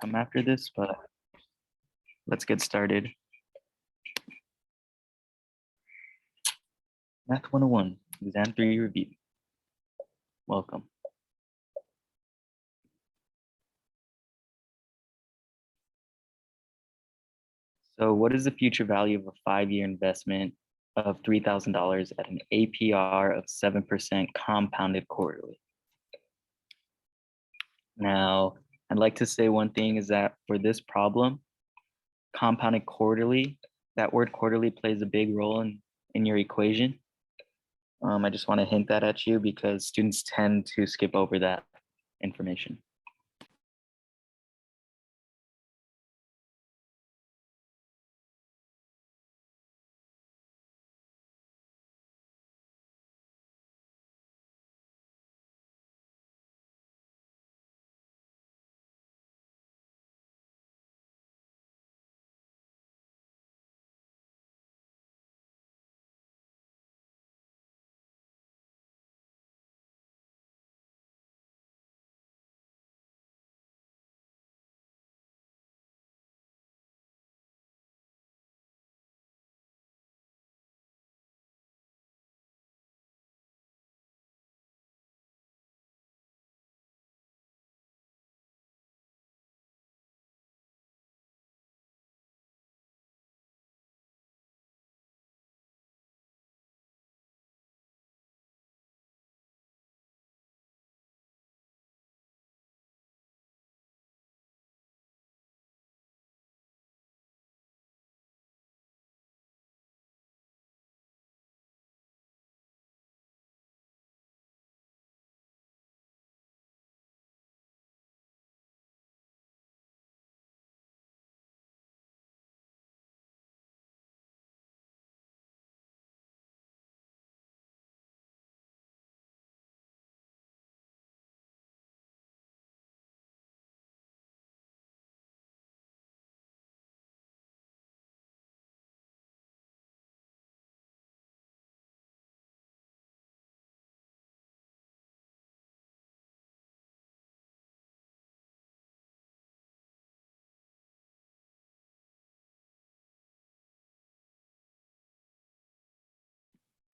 come after this, but let's get started. Math 101, Exam 3 review. Welcome. So what is the future value of a 5-year investment of $3,000 at an APR of 7% compounded quarterly? Now, I'd like to say one thing is that for this problem, compounded quarterly, that word quarterly plays a big role in your equation. I just want to hint that at you because students tend to skip over that information.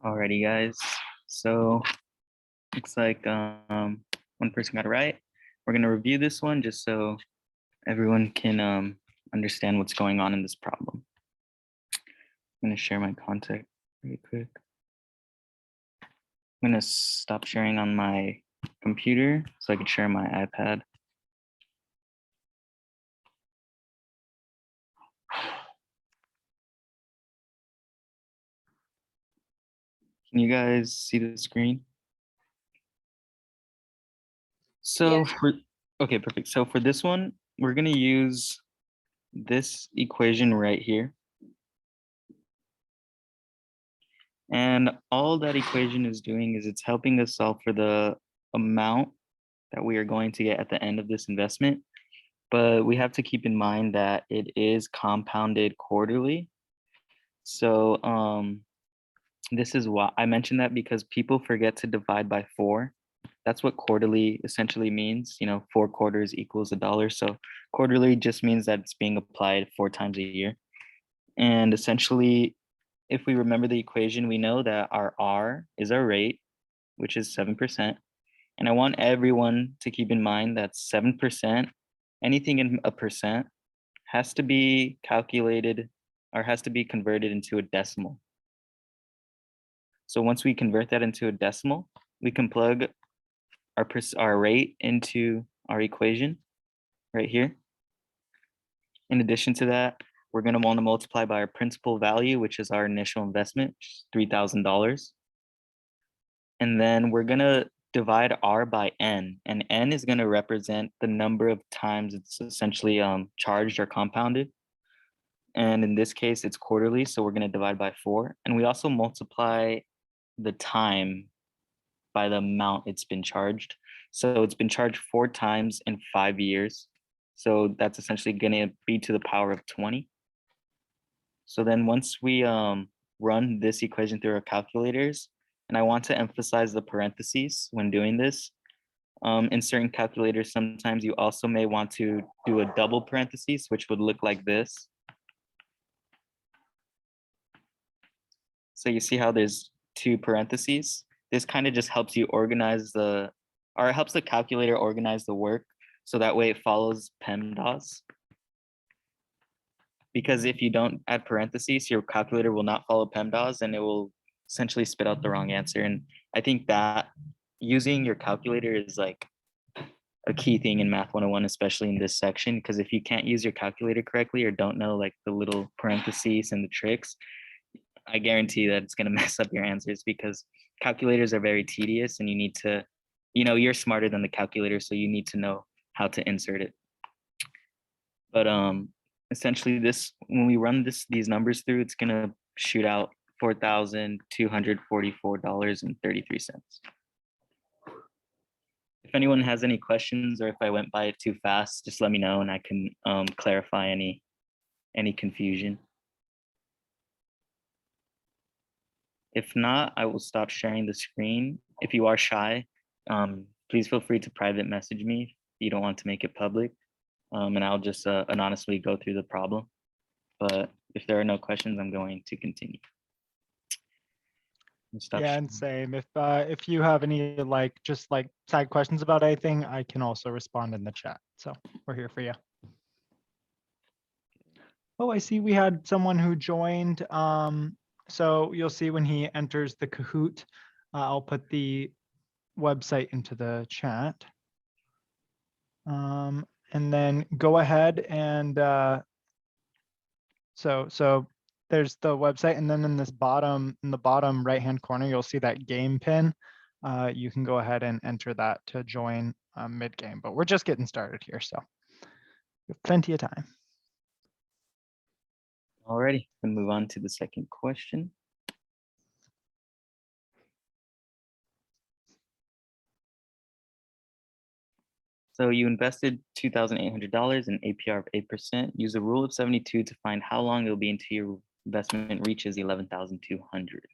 Alrighty, guys. So looks like one person got it right. We're gonna review this one just so everyone can understand what's going on in this problem. I'm gonna share my contact really quick. I'm gonna stop sharing on my computer so I can share my iPad. Can you guys see the screen? So okay, perfect. So for this one, we're gonna use this equation right here. And all that equation is doing is it's helping us solve for the amount that we are going to get at the end of this investment. But we have to keep in mind that it is compounded quarterly. So this is why I mentioned that, because people forget to divide by 4. That's what quarterly essentially means. 4 quarters equals $1. So quarterly just means that it's being applied 4 times a year. And essentially, if we remember the equation, we know that our R is our rate, which is 7%. And I want everyone to keep in mind that 7%, anything in a percent, has to be calculated or has to be converted into a decimal. So once we convert that into a decimal, we can plug our rate into our equation right here. In addition to that, we're going to want to multiply by our principal value, which is our initial investment, $3,000. And then we're going to divide R by N, and N is going to represent the number of times it's essentially charged or compounded. And in this case, it's quarterly, so we're going to divide by 4. And we also multiply the time by the amount it's been charged. So it's been charged 4 times in 5 years. So that's essentially going to be to the power of 20. So then once we run this equation through our calculators, and I want to emphasize the parentheses when doing this, In certain calculators, sometimes you also may want to do a double parentheses, which would look like this. So you see how there's two parentheses? This kind of just helps you organize or it helps the calculator organize the work. So that way it follows PEMDAS. Because if you don't add parentheses, your calculator will not follow PEMDAS and it will essentially spit out the wrong answer. And I think that using your calculator is like a key thing in Math 101, especially in this section, because if you can't use your calculator correctly or don't know like the little parentheses and the tricks, I guarantee that it's going to mess up your answers, because calculators are very tedious and you need to, you're smarter than the calculator, so you need to know how to insert it. But essentially when we run these numbers through, it's going to shoot out $4,244.33. If anyone has any questions or if I went by it too fast, just let me know and I can clarify any confusion. If not, I will stop sharing the screen. If you are shy, please feel free to private message me if you don't want to make it public, and I'll just anonymously go through the problem. But if there are no questions, I'm going to continue. Yeah, and same. If you have any just side questions about anything, I can also respond in the chat. So we're here for you. Oh, I see we had someone who joined. So you'll see when he enters the Kahoot, I'll put the website into the chat. And then go ahead and so there's the website, and then in the bottom right-hand corner, you'll see that game pin. You can go ahead and enter that to join mid-game, but we're just getting started here, so we have plenty of time. Alrighty, we'll move on to the second question. So you invested $2,800 in APR of 8%. Use the rule of 72 to find how long it'll be until your investment reaches 11,200.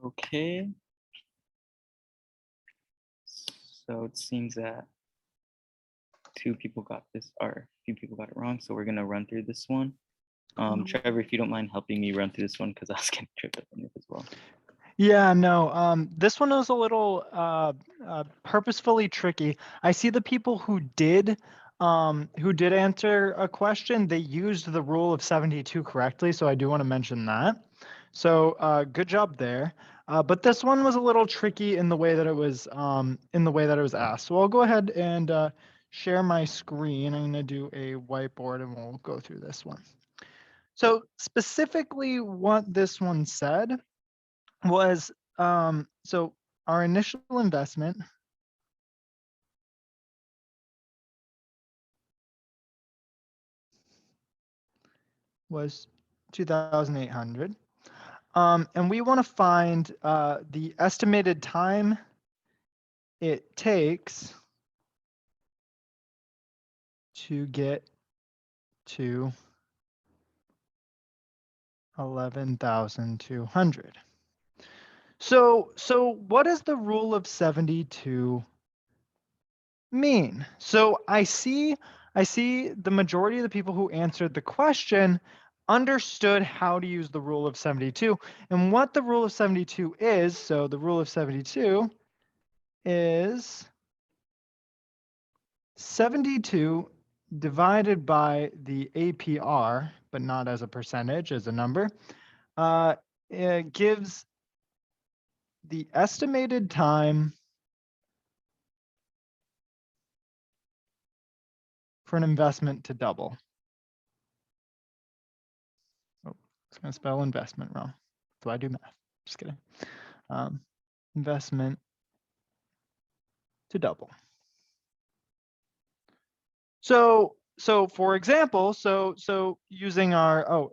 Okay. So it seems that two people got this, or a few people got it wrong. So we're gonna run through this one. Trevor, if you don't mind helping me run through this one, because I was getting tripped up on it as well. Yeah, no, this one was a little purposefully tricky. I see the people who did who did answer a question, they used the rule of 72 correctly. So I do want to mention that. So good job there. But this one was a little tricky in the way that it was asked. So I'll go ahead and share my screen. I'm going to do a whiteboard and we'll go through this one. So specifically what this one said was, so our initial investment was 2,800. And we want to find the estimated time it takes to get to 11,200. So what does the rule of 72 mean? So I see the majority of the people who answered the question understood how to use the rule of 72 and what the rule of 72 is. So the rule of 72 is 72 divided by the APR, but not as a percentage, as a number, it gives the estimated time for an investment to double. Oh, it's going to spell investment wrong. So I do math. Just kidding. Investment to double. So for example, so using our,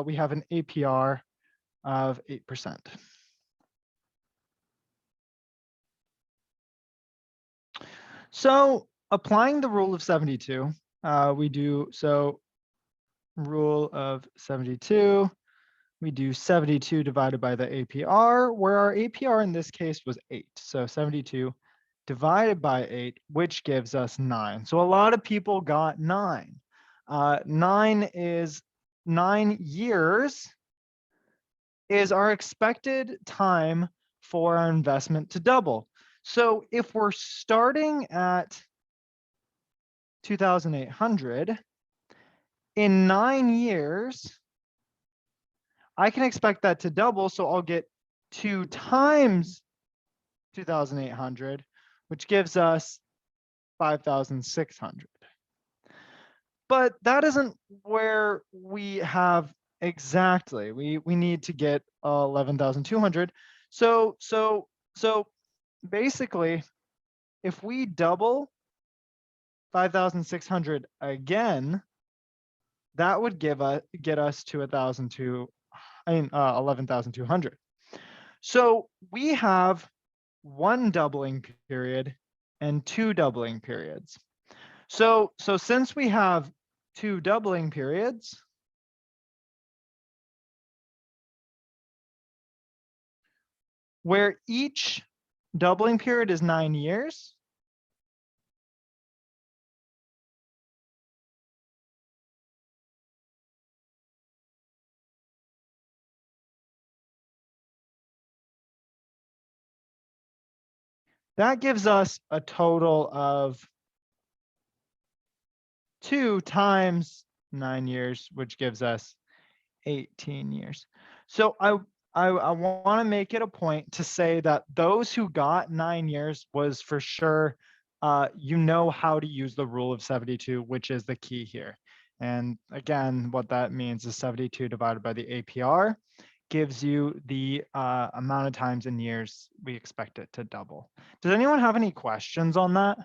we have an APR of 8%. So applying the rule of 72, we do, so rule of 72, we do 72 divided by the APR, where our APR in this case was 8. So 72 divided by 8, which gives us 9. So a lot of people got 9. 9 years is our expected time for our investment to double. So if we're starting at 2,800, in 9 years, I can expect that to double. So I'll get 2 times 2,800, which gives us 5,600. But that isn't where we have exactly. We need to get 11,200. So basically, if we double 5,600 again, that would get us to 11,200. So we have 1 doubling period and 2 doubling periods. So since we have 2 doubling periods, where each doubling period is 9 years, that gives us a total of 2 times 9 years, which gives us 18 years. So I want to make it a point to say that those who got 9 years was for sure, you know how to use the rule of 72, which is the key here. And again, what that means is 72 divided by the APR gives you the amount of times in years we expect it to double. Does anyone have any questions on that?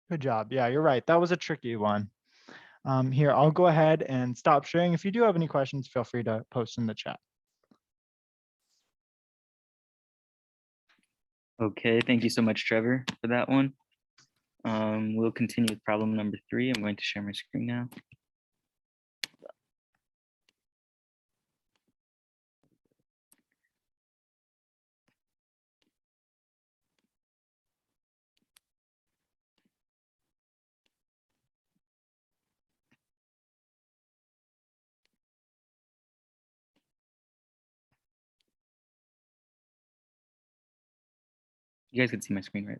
Good job. Yeah, you're right. That was a tricky one. Here, I'll go ahead and stop sharing. If you do have any questions, feel free to post in the chat. Okay, thank you so much, Trevor, for that one. We'll continue with problem number 3. I'm going to share my screen now. You guys can see my screen, right?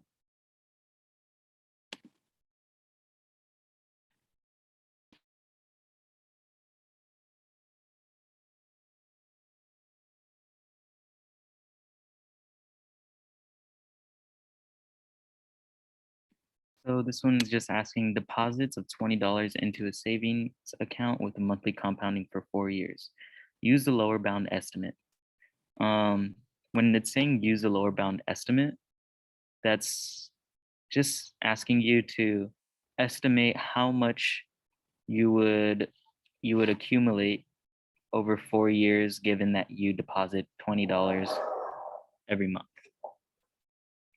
So this one is just asking deposits of $20 into a savings account with a monthly compounding for 4 years. Use the lower bound estimate. When it's saying use the lower bound estimate, that's just asking you to estimate how much you would accumulate over 4 years, given that you deposit $20 every month.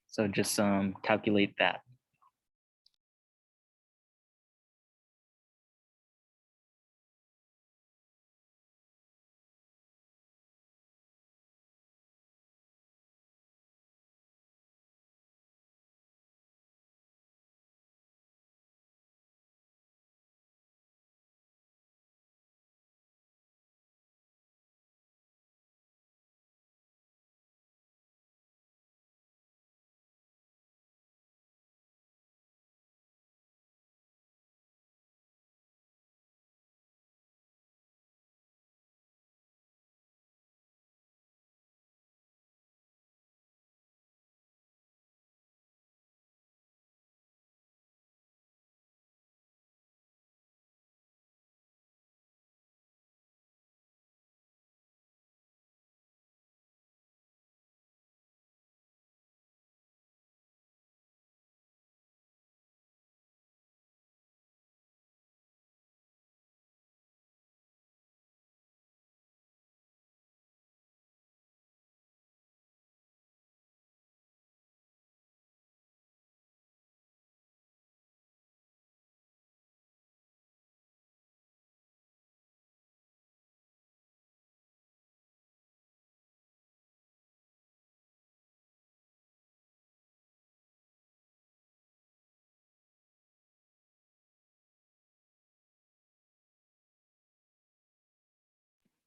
So just calculate that.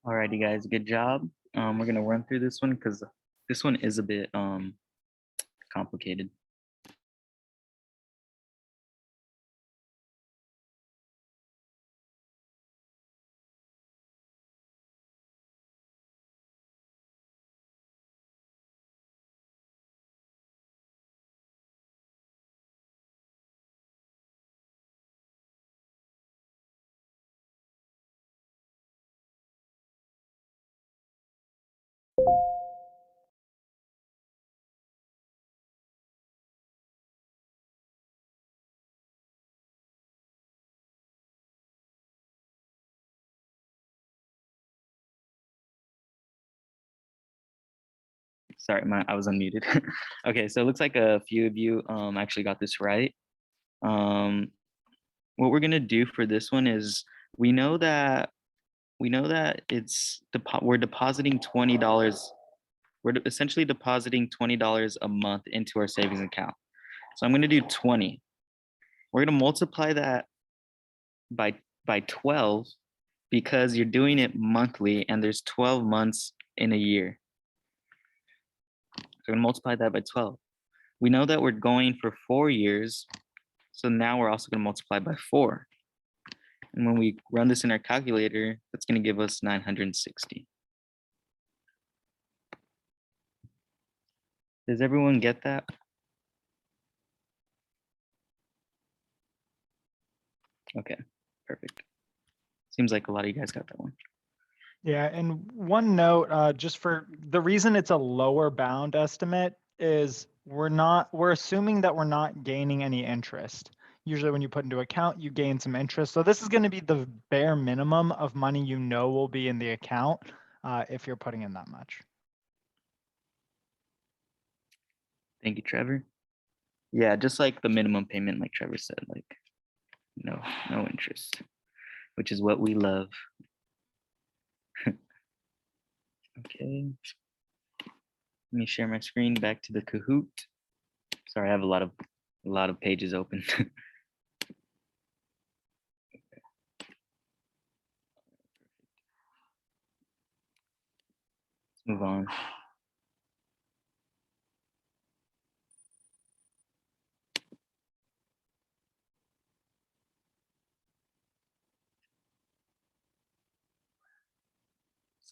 Alrighty, guys, good job. We're gonna run through this one because this one is a bit complicated. Sorry, I was unmuted. Okay, so it looks like a few of you actually got this right. What we're gonna do for this one is we know that we're depositing $20. Essentially depositing $20 a month into our savings account. So I'm gonna do 20. We're gonna multiply that by 12 because you're doing it monthly and there's 12 months in a year. So we're gonna multiply that by 12. We know that we're going for 4 years. So now we're also gonna multiply by 4. And when we run this in our calculator, that's gonna give us 960. Does everyone get that? Okay, perfect. Seems like a lot of you guys got that one. Yeah, and one note, just for the reason it's a lower bound estimate is we're assuming that we're not gaining any interest. Usually when you put into account, you gain some interest. So this is going to be the bare minimum of money you know will be in the account if you're putting in that much. Thank you, Trevor. Yeah, just like the minimum payment, like Trevor said, like no interest, which is what we love. Okay. Let me share my screen back to the Kahoot. Sorry, I have a lot of pages open. Let's move on.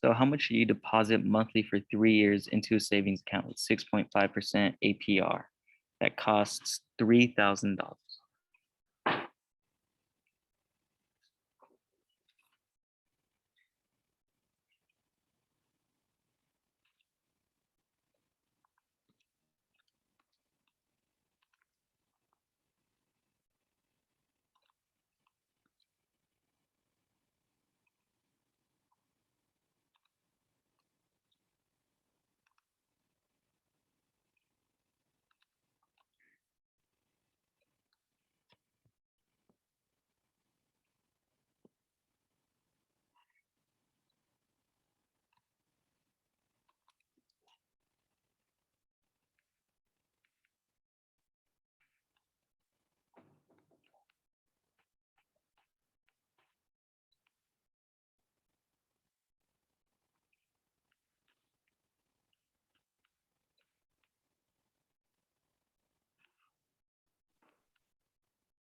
So how much do you deposit monthly for 3 years into a savings account with 6.5% APR that costs $3,000?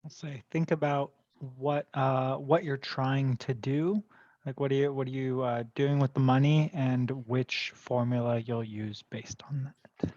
I'll say, think about what you're trying to do. Like, what are you doing with the money, and which formula you'll use based on that.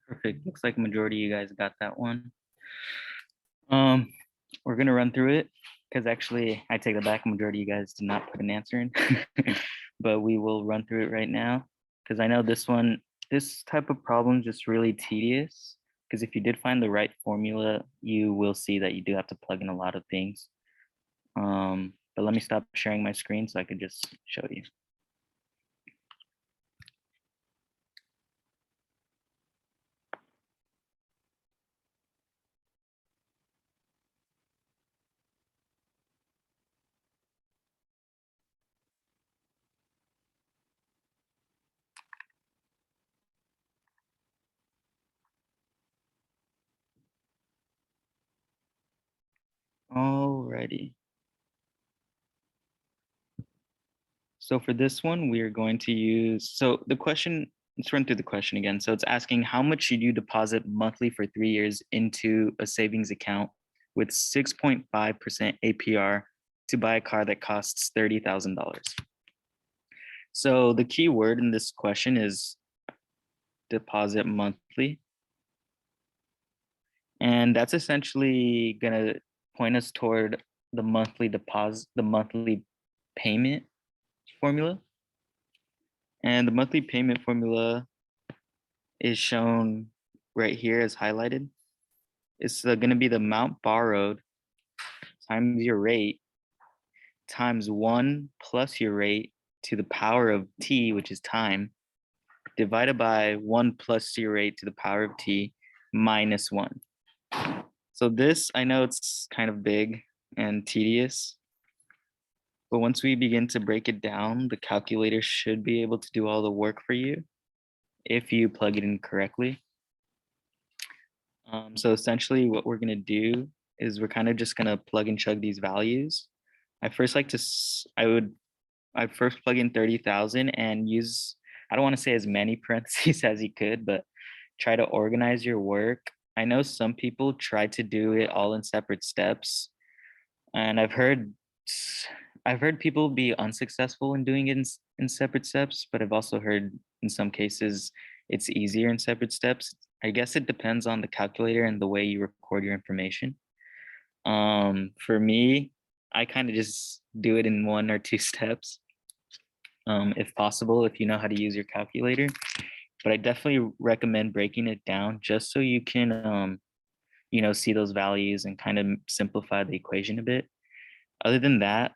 Perfect. Looks like a majority of you guys got that one. Um, we're gonna run through it because actually I take the back. Majority of you guys did not put an answer in, but we will run through it right now because I know this type of problem is just really tedious. Because if you did find the right formula, you will see that you do have to plug in a lot of things. But let me stop sharing my screen so I could just show you. Alrighty. So for this one, we are going to use, so the question, let's run through the question again. So it's asking how much should you deposit monthly for 3 years into a savings account with 6.5% APR to buy a car that costs $30,000. So the key word in this question is deposit monthly. And that's essentially gonna point us toward the monthly deposit, the monthly payment formula. And the monthly payment formula is shown right here as highlighted. It's gonna be the amount borrowed times your rate times 1 plus your rate to the power of t, which is time, divided by 1 plus your rate to the power of t minus 1. So this, I know it's kind of big and tedious, but once we begin to break it down, the calculator should be able to do all the work for you if you plug it in correctly. So essentially what we're gonna do is we're kind of just gonna plug and chug these values. I first like to, I first plug in 30,000 and use, I don't wanna say as many parentheses as you could, but try to organize your work. I know some people try to do it all in separate steps. And I've heard people be unsuccessful in doing it in separate steps, but I've also heard in some cases it's easier in separate steps. I guess it depends on the calculator and the way you record your information. For me, I kind of just do it in 1 or 2 steps, if possible, if you know how to use your calculator. But I definitely recommend breaking it down just so you can, see those values and kind of simplify the equation a bit. Other than that,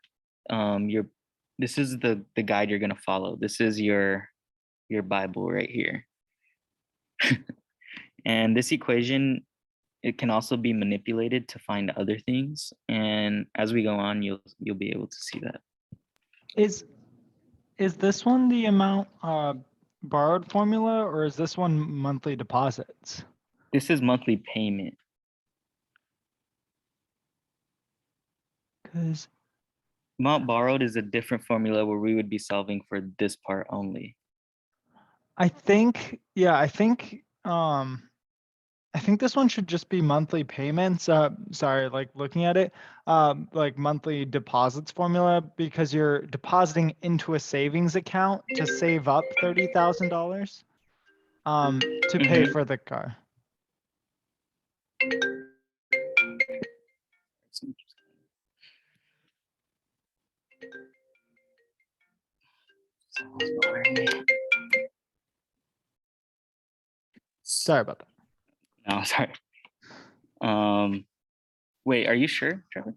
this is the guide you're gonna follow. This is your Bible right here. And this equation, it can also be manipulated to find other things. And as we go on, you'll be able to see that. Is this one the amount borrowed formula, or is this one monthly deposits? This is monthly payment. Because Amount borrowed is a different formula where we would be solving for this part only. I think, yeah, I think this one should just be monthly payments. Sorry, like looking at it, like monthly deposits formula, because you're depositing into a savings account to save up $30,000 to pay for the car. Sorry about that. No, sorry. Wait, are you sure, Trevor?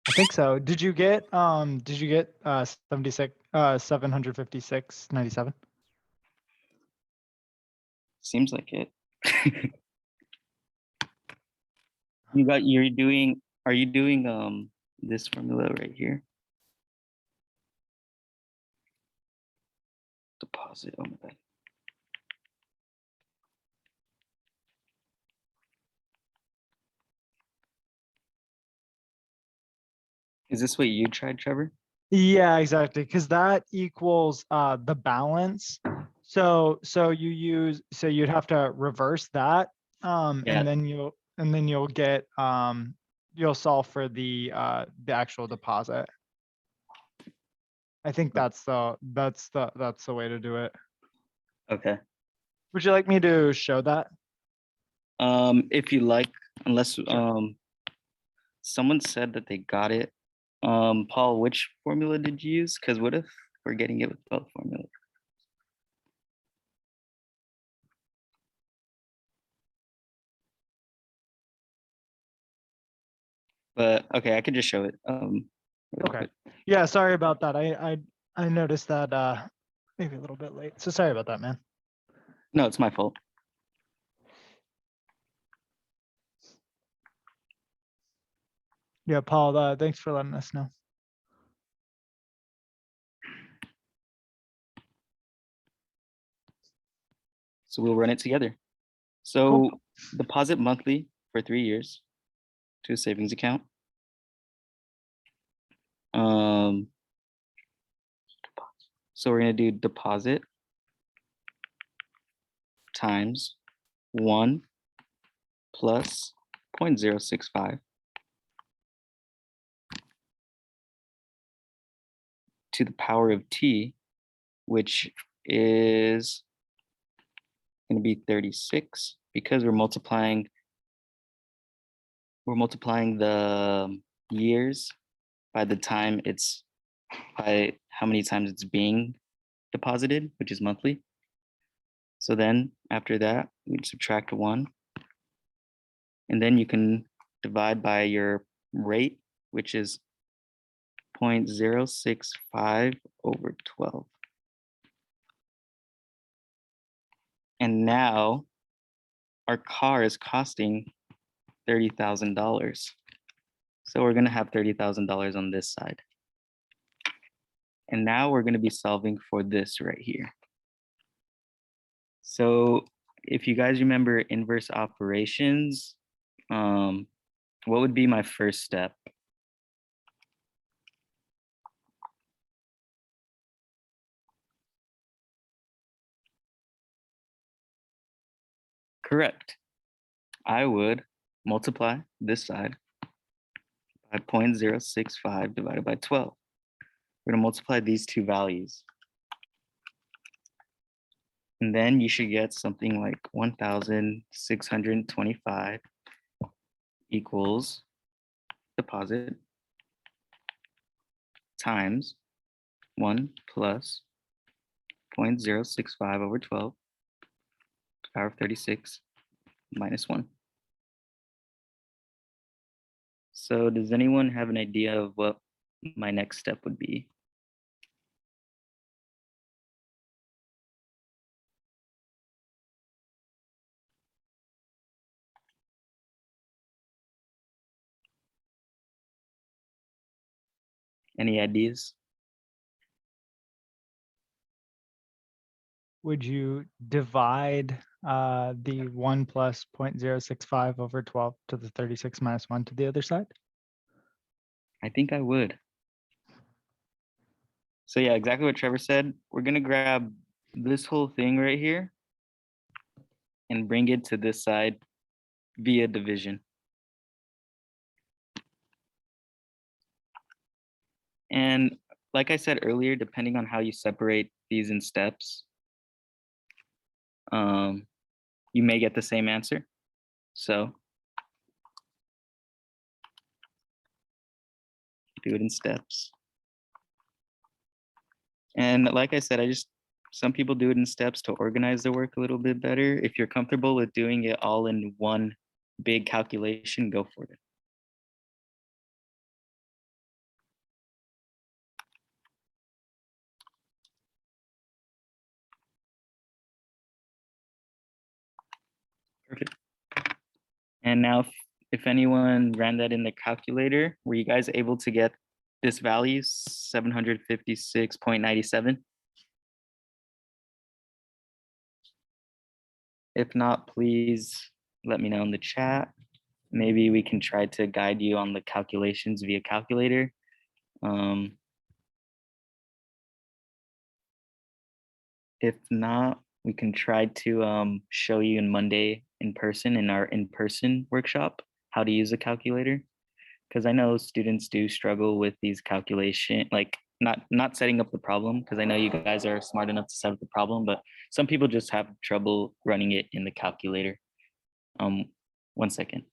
I think so. Did you get 756.97? Seems like it. Are you doing this formula right here? Deposit, oh my God. Is this what you tried, Trevor? Yeah, exactly. Because that equals the balance. So you'd have to reverse that. Yeah. And then you'll get you'll solve for the actual deposit. I think that's the way to do it. Okay. Would you like me to show that? If you like, unless Sure. someone said that they got it. Paul, which formula did you use? Because what if we're getting it with both formulas? But okay, I could just show it. Real Okay. quick. Yeah, sorry about that. I noticed that maybe a little bit late. So sorry about that, man. No, it's my fault. Yeah, Paul, thanks for letting us know. So we'll run it together. So deposit monthly for 3 years, to a savings account. So we're going to do deposit times 1 plus 0.065 to the power of t, which is going to be 36, because we're multiplying the years by the time it's by how many times it's being deposited, which is monthly. So then after that, we'd subtract 1, and then you can divide by your rate, which is 0.065 over 12. And now our car is costing $30,000. So we're gonna have $30,000 on this side. And now we're gonna be solving for this right here. So if you guys remember inverse operations, what would be my first step? Correct. I would multiply this side by 0.065 divided by 12. We're gonna multiply these two values. And then you should get something like 1,625 equals deposit times 1 plus 0.065 over 12 to the power of 36 minus 1. So does anyone have an idea of what my next step would be? Any ideas? Would you divide the 1 plus 0.065 over 12 to the 36 minus 1 to the other side? I think I would. So yeah, exactly what Trevor said. We're gonna grab this whole thing right here and bring it to this side via division. And like I said earlier, depending on how you separate these in steps, you may get the same answer. So do it in steps. And like I said, some people do it in steps to organize their work a little bit better. If you're comfortable with doing it all in one big calculation, go for it. Perfect. And now if anyone ran that in the calculator, were you guys able to get this value, 756.97? If not, please let me know in the chat. Maybe we can try to guide you on the calculations via calculator. If not, we can try to show you in Monday in person in our in-person workshop how to use a calculator, because I know students do struggle with these calculation, like not setting up the problem, because I know you guys are smart enough to set up the problem, but some people just have trouble running it in the calculator. 1 second.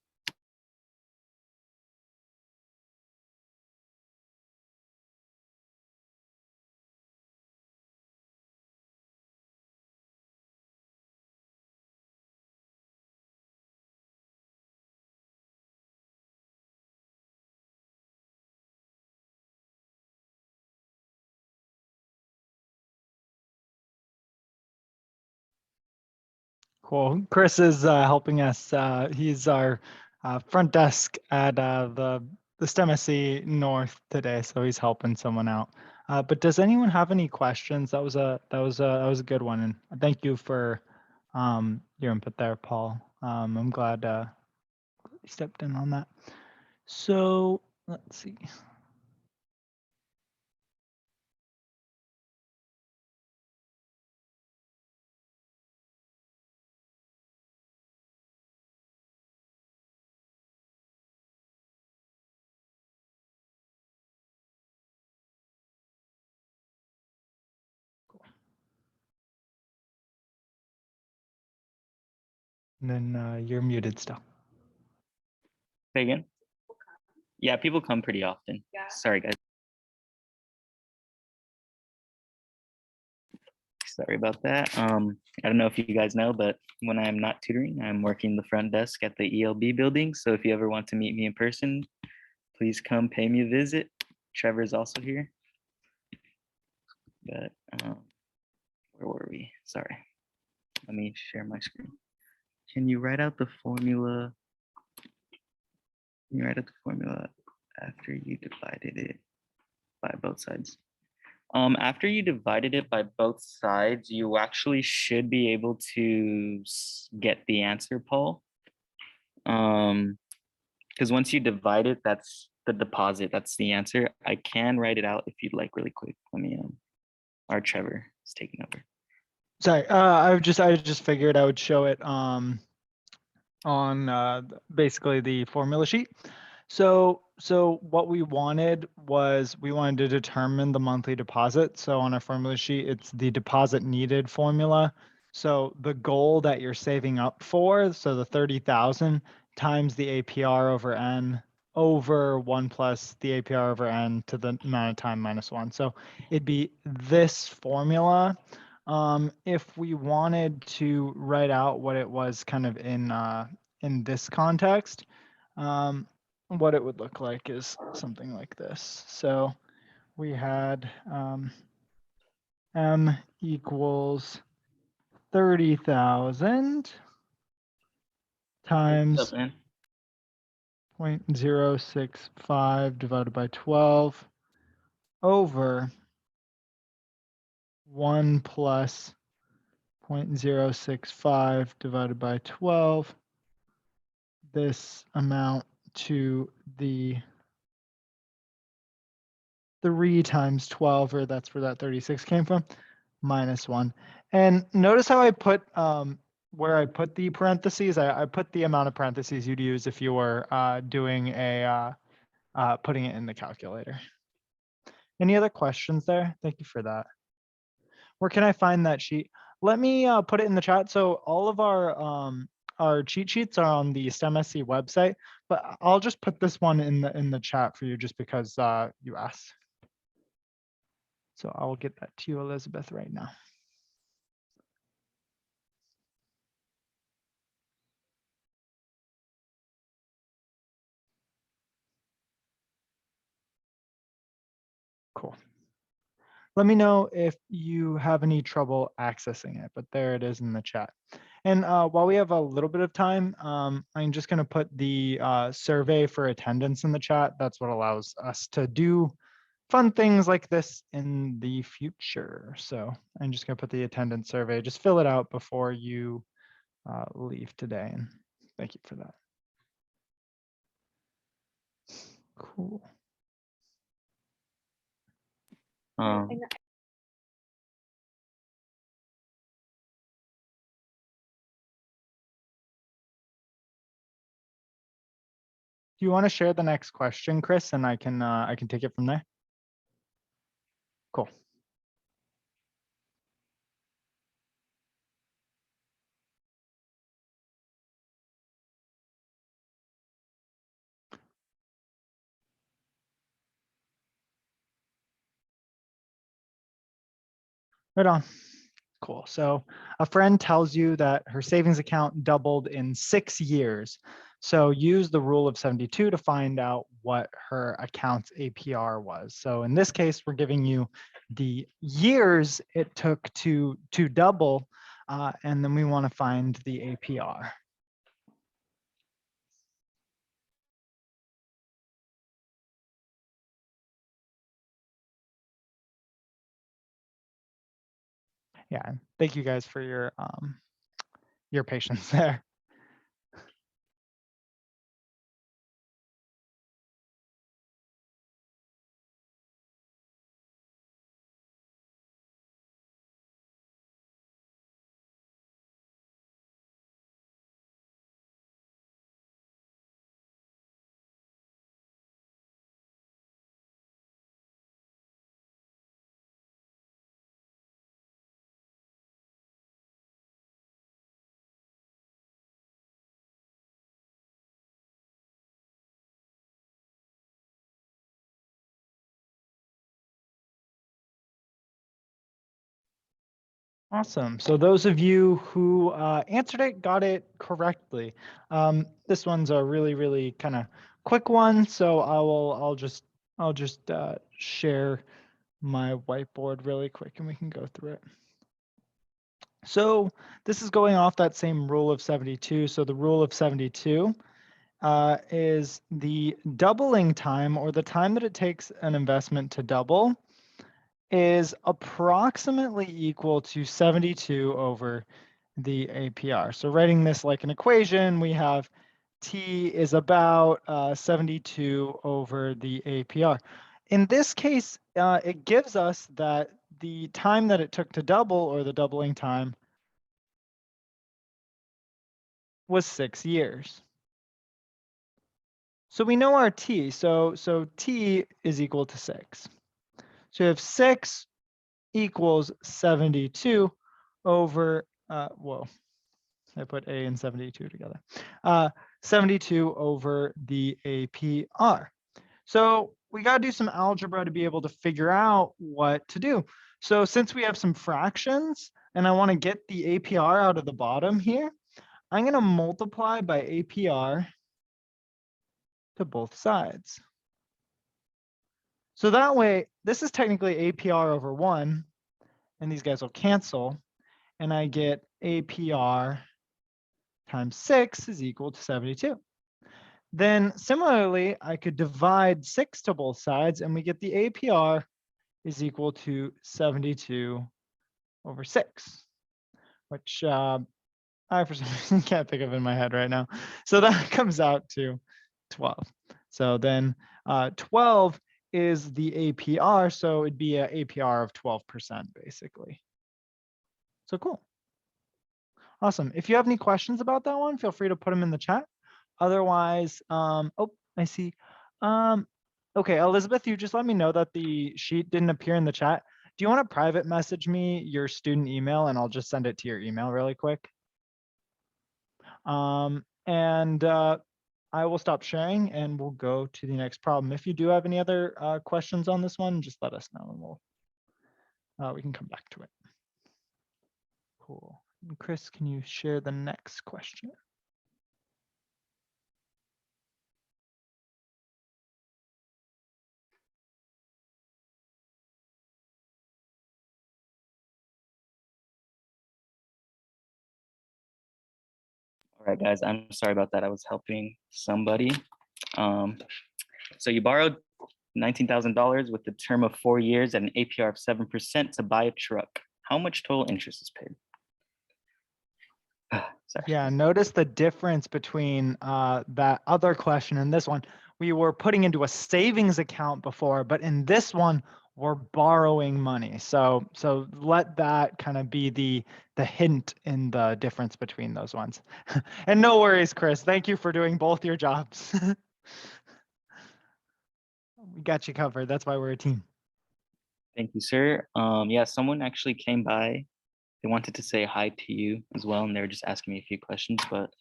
Cool. Chris is helping us. He's our front desk at the STEM SC North today, so he's helping someone out. But does anyone have any questions? That was a good one, and thank you for your input there, Paul. I'm glad you stepped in on that. So let's see. And then you're muted still. Say again? Yeah, people come pretty often. Sorry, guys. Sorry about that. I don't know if you guys know, but when I'm not tutoring, I'm working the front desk at the ELB building. So if you ever want to meet me in person, please come pay me a visit. Trevor is also here. But where were we? Sorry. Let me share my screen. Can you write out the formula? Can you write out the formula after you divided it by both sides? After you divided it by both sides, you actually should be able to get the answer, Paul. Because once you divide it, that's the deposit, that's the answer. I can write it out if you'd like really quick. Let me, our Trevor is taking over. Sorry, I just figured I would show it on basically the formula sheet. So what we wanted was we wanted to determine the monthly deposit. So on our formula sheet, it's the deposit needed formula. So the goal that you're saving up for, so the 30,000 times the APR over N over 1 plus the APR over N to the amount of time minus 1. So it'd be this formula. If we wanted to write out what it was kind of in this context, what it would look like is something like this. So we had M equals 30,000 times 0.065 divided by 12 over 1 plus 0.065 divided by 12. This amount to the 3 times 12, or that's where that 36 came from, minus 1. And notice how I put where I put the parentheses. I put the amount of parentheses you'd use if you were doing a putting it in the calculator. Any other questions there? Thank you for that. Where can I find that sheet? Let me put it in the chat. So all of our cheat sheets are on the STEMSC website, but I'll just put this one in the chat for you just because you asked. So I will get that to you, Elizabeth, right now. Cool. Let me know if you have any trouble accessing it, but there it is in the chat. And while we have a little bit of time, I'm just going to put the survey for attendance in the chat. That's what allows us to do fun things like this in the future. So I'm just going to put the attendance survey. Just fill it out before you leave today. And thank you for that. Cool. Do you want to share the next question, Chris, and I can take it from there? Cool. Right on. Cool. So a friend tells you that her savings account doubled in 6 years. So use the rule of 72 to find out what her account's APR was. So in this case, we're giving you the years it took to double, and then we want to find the APR. Yeah, thank you guys for your patience there. Awesome. So those of you who answered it got it correctly. This one's a really kind of quick one, so I'll just share my whiteboard really quick and we can go through it. So this is going off that same rule of 72. So the rule of 72 is the doubling time, or the time that it takes an investment to double, is approximately equal to 72 over the APR. So writing this like an equation, we have T is about 72 over the APR. In this case, it gives us that the time that it took to double, or the doubling time, was 6 years. So we know our T, so T is equal to 6. So you have 6 equals 72 over, whoa, I put A and 72 together. 72 over the APR. So we got to do some algebra to be able to figure out what to do. So since we have some fractions and I want to get the APR out of the bottom here, I'm going to multiply by APR to both sides. So that way, this is technically APR over 1, and these guys will cancel, and I get APR times 6 is equal to 72. Then similarly, I could divide 6 to both sides, and we get the APR is equal to 72 over 6, which I for some reason can't think of in my head right now. So that comes out to 12. So then 12 is the APR, so it'd be an APR of 12% basically. So cool. Awesome. If you have any questions about that one, feel free to put them in the chat. Otherwise, oh, I see. Okay, Elizabeth, you just let me know that the sheet didn't appear in the chat. Do you want to private message me your student email and I'll just send it to your email really quick? And I will stop sharing and we'll go to the next problem. If you do have any other questions on this one, just let us know and we can come back to it. Cool. And Chris, can you share the next question? All right, guys, I'm sorry about that. I was helping somebody. So you borrowed $19,000 with the term of 4 years at an APR of 7% to buy a truck. How much total interest is paid? Sorry. Yeah, notice the difference between that other question and this one. We were putting into a savings account before, but in this one, we're borrowing money. So let that kind of be the hint in the difference between those ones. And no worries, Chris. Thank you for doing both your jobs. We got you covered. That's why we're a team. Thank you, sir. Yeah, someone actually came by. They wanted to say hi to you as well, and they were just asking me a few questions, but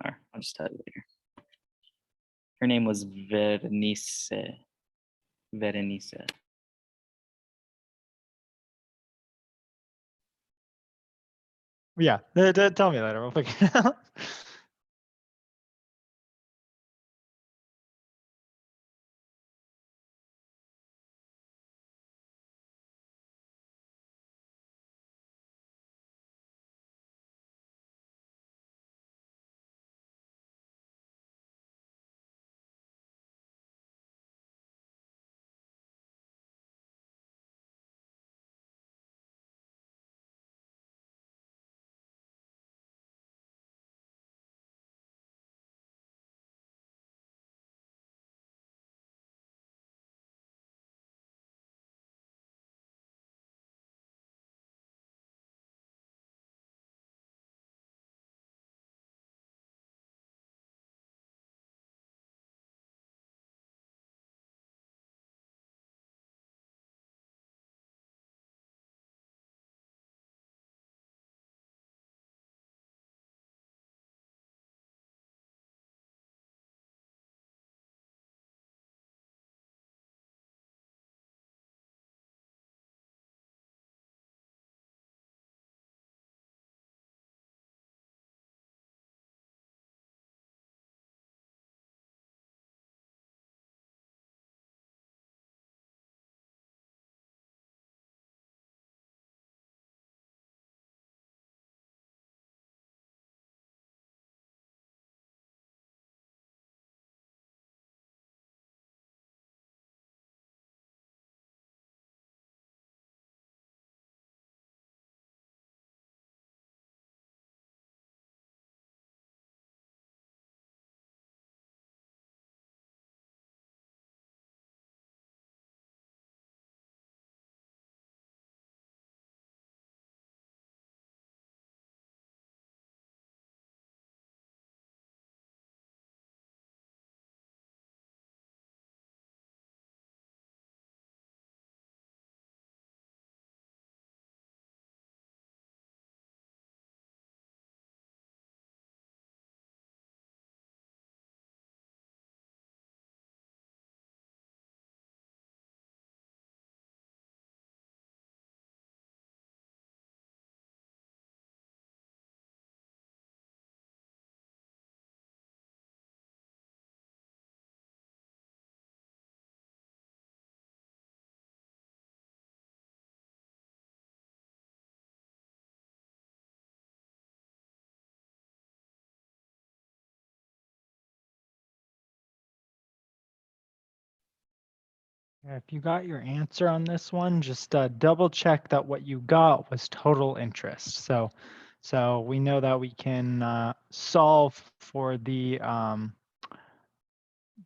I'll just tell you later. Her name was Verenice. Verenice. Yeah, tell me later. We'll figure it out. If you got your answer on this one, just double check that what you got was total interest. So we know that we can solve for the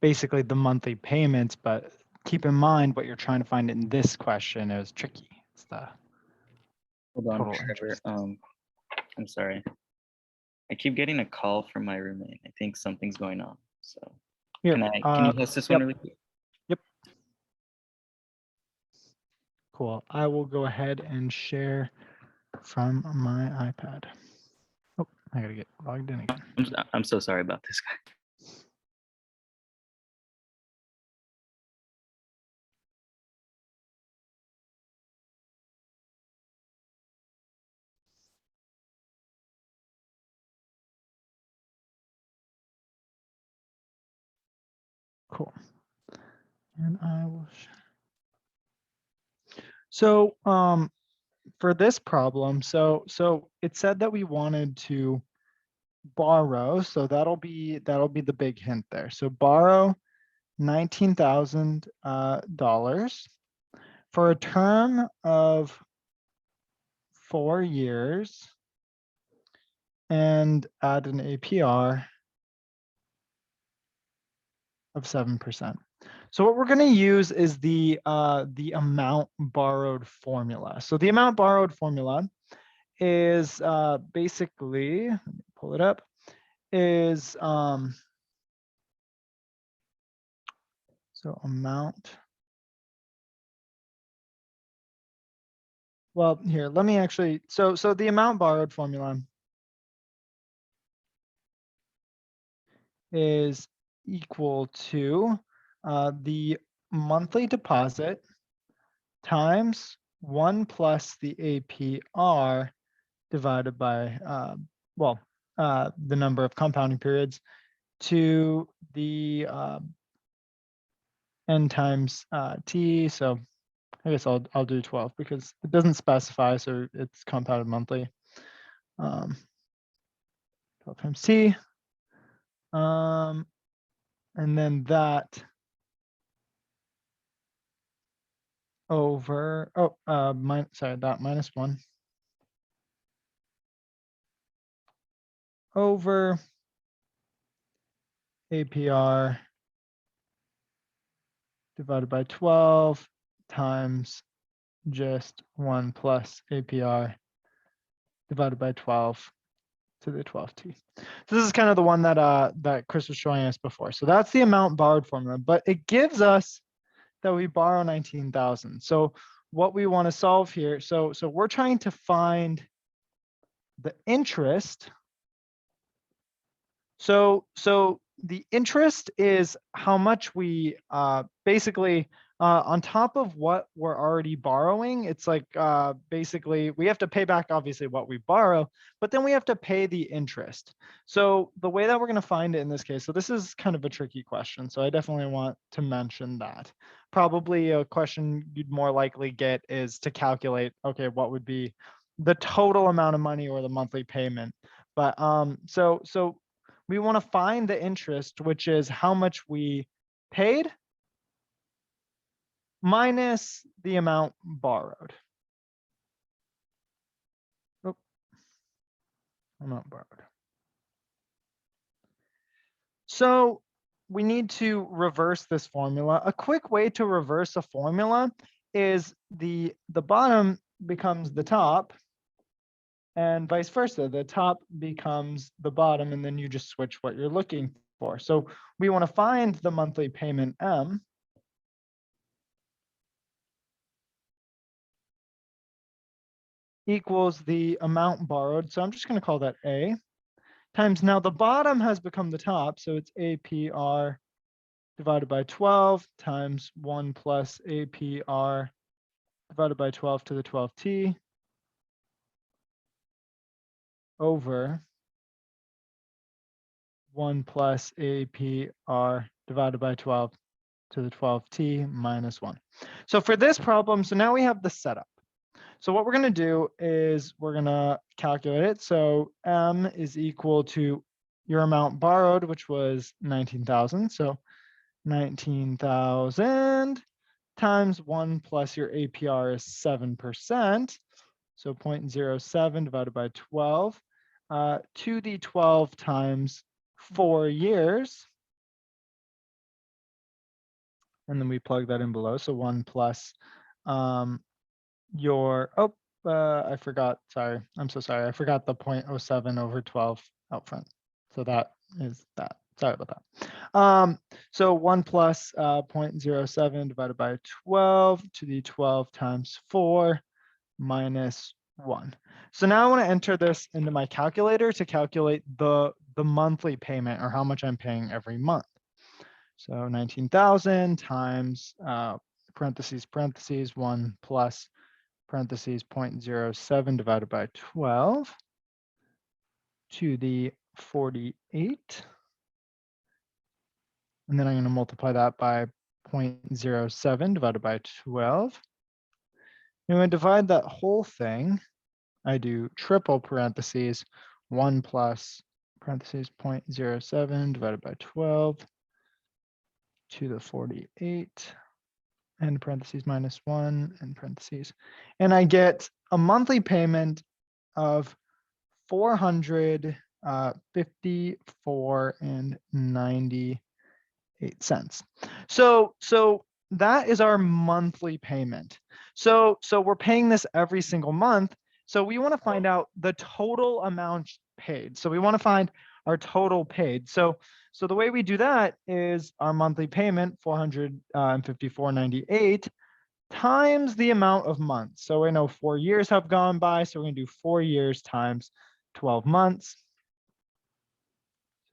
basically the monthly payments, but keep in mind what you're trying to find in this question is tricky. It's the Hold on, total Trevor. interest. I'm sorry. I keep getting a call from my roommate. I think something's going on. So Here, can you host this one yep, really quick? yep. Cool. I will go ahead and share from my iPad. Oh, I gotta get logged in again. I'm so sorry about this, guy. Cool. And I will. So for this problem, so it said that we wanted to borrow, so that'll be the big hint there. So borrow $19,000 for a term of 4 years and at an APR of 7%. So what we're going to use is the amount borrowed formula. So the amount borrowed formula is basically, let me pull it up, is so amount. Well, here, let me actually, so the amount borrowed formula is equal to the monthly deposit times 1 plus the APR divided by, the number of compounding periods to the n times t. So I guess I'll do 12 because it doesn't specify, so it's compounded monthly. 12 times t. And then that over, that minus 1 over APR divided by 12 times just 1 plus APR divided by 12 to the 12t. So this is kind of the one that Chris was showing us before. So that's the amount borrowed formula, but it gives us that we borrow 19,000. So what we want to solve here, so we're trying to find the interest. So the interest is how much we basically on top of what we're already borrowing. It's like basically we have to pay back obviously what we borrow, but then we have to pay the interest. So the way that we're going to find it in this case, so this is kind of a tricky question. So I definitely want to mention that. Probably a question you'd more likely get is to calculate, okay, what would be the total amount of money or the monthly payment. But so we want to find the interest, which is how much we paid minus the amount borrowed. Oh, amount borrowed. So we need to reverse this formula. A quick way to reverse a formula is the bottom becomes the top and vice versa. The top becomes the bottom, and then you just switch what you're looking for. So we want to find the monthly payment M. Equals the amount borrowed. So I'm just going to call that A times, now the bottom has become the top. So it's APR divided by 12 times 1 plus APR divided by 12 to the 12t over 1 plus APR divided by 12 to the 12t minus 1. So for this problem, so now we have the setup. So what we're going to do is we're going to calculate it. So M is equal to your amount borrowed, which was 19,000. So 19,000 times 1 plus your APR is 7%. So 0.07 divided by 12 to the 12 times 4 years. And then we plug that in below. So 1 plus your, I forgot, sorry. I'm so sorry. I forgot the 0.07 over 12 out front. So that is that. Sorry about that. So 1 plus 0.07 divided by 12 to the 12 times 4 minus 1. So now I want to enter this into my calculator to calculate the monthly payment, or how much I'm paying every month. So 19,000 times parentheses 1 plus parentheses 0.07 divided by 12 to the 48. And then I'm going to multiply that by 0.07 divided by 12. And when I divide that whole thing, I do triple parentheses 1 plus parentheses 0.07 divided by 12 to the 48 and parentheses minus 1 and parentheses. And I get a monthly payment of $454 and 98 cents. So that is our monthly payment. So we're paying this every single month. So we want to find out the total amount paid. So we want to find our total paid. So the way we do that is our monthly payment, $454.98, times the amount of months. So I know 4 years have gone by. So we're going to do 4 years times 12 months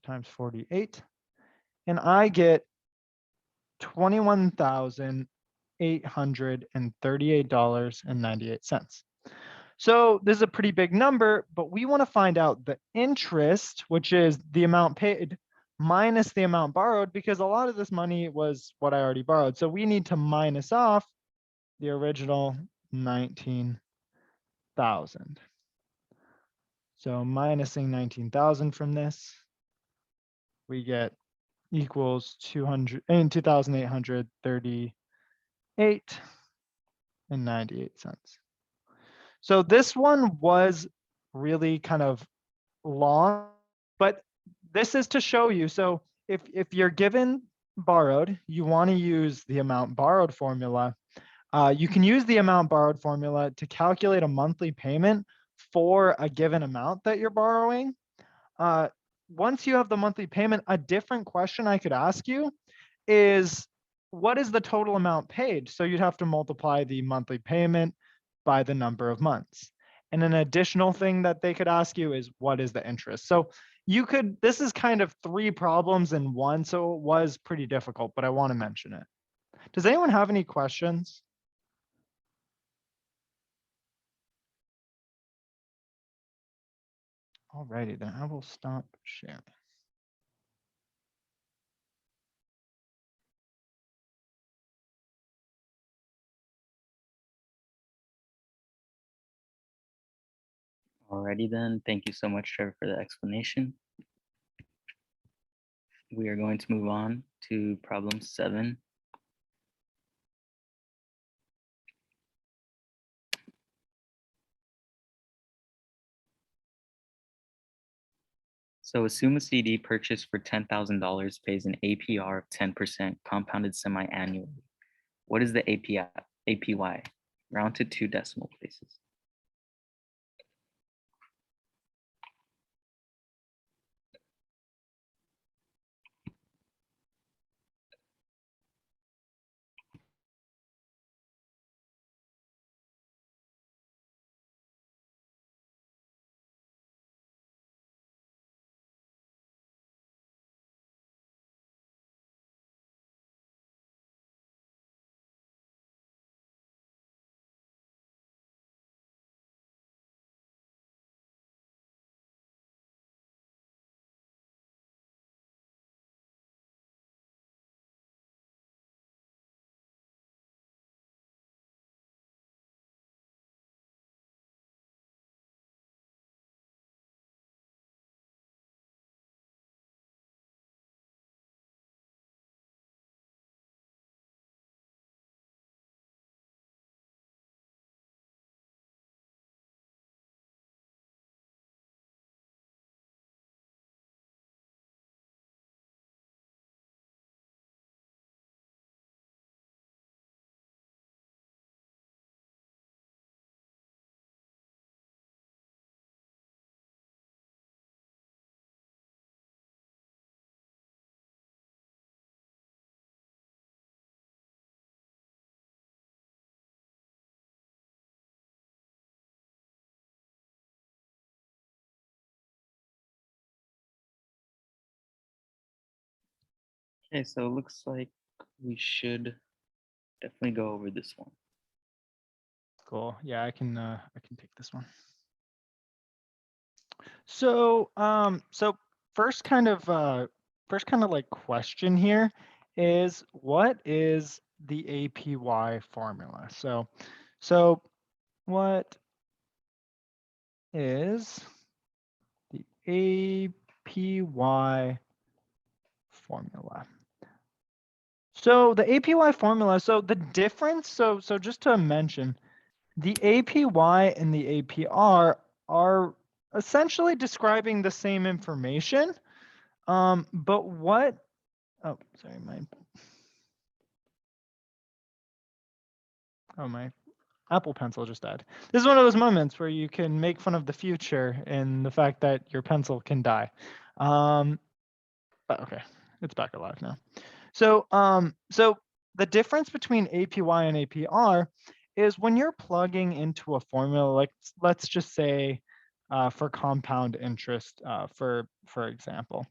times 48. And I get $21,838.98. So this is a pretty big number, but we want to find out the interest, which is the amount paid minus the amount borrowed, because a lot of this money was what I already borrowed. So we need to minus off the original 19,000. So minusing 19,000 from this, we get equals 2,838 and 98 cents. So this one was really kind of long, but this is to show you. So if you're given borrowed, you want to use the amount borrowed formula. You can use the amount borrowed formula to calculate a monthly payment for a given amount that you're borrowing. Once you have the monthly payment, a different question I could ask you is, what is the total amount paid? So you'd have to multiply the monthly payment by the number of months. And an additional thing that they could ask you is, what is the interest? So you could, this is kind of 3 problems in one, so it was pretty difficult, but I want to mention it. Does anyone have any questions? Alrighty, then I will stop sharing. Alrighty then, thank you so much, Trevor, for the explanation. We are going to move on to problem 7. So assume a CD purchased for $10,000 pays an APR of 10% compounded semi-annually. What is the APY? Round to 2 decimal places. Okay, so it looks like we should definitely go over this one. Cool. Yeah, I can take this one. So so first kind of like question here is, what is the APY formula? So what is the APY formula? So the APY formula, so the difference, so just to mention, the APY and the APR are essentially describing the same information. But what, oh, sorry, my Apple Pencil just died. This is one of those moments where you can make fun of the future and the fact that your pencil can die. But okay, it's back alive now. So the difference between APY and APR is when you're plugging into a formula, like let's just say for compound interest, for example.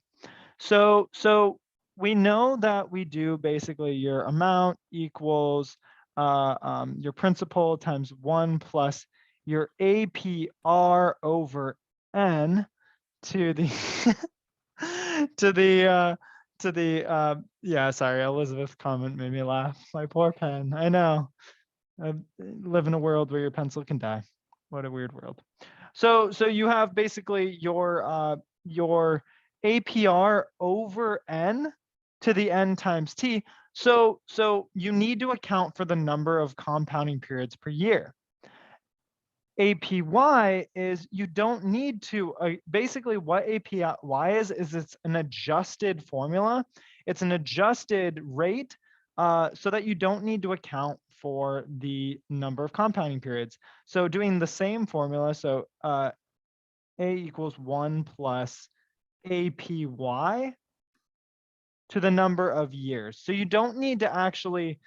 So we know that we do basically your amount equals your principal times 1 plus your APR over N to the to the yeah, sorry, Elizabeth's comment made me laugh. My poor pen. I know. I live in a world where your pencil can die. What a weird world. So you have basically your APR over N to the N times T. So you need to account for the number of compounding periods per year. APY is you don't need to, basically what APY is it's an adjusted formula. It's an adjusted rate so that you don't need to account for the number of compounding periods. So doing the same formula, so A equals 1 plus APY to the number of years. So you don't need to actually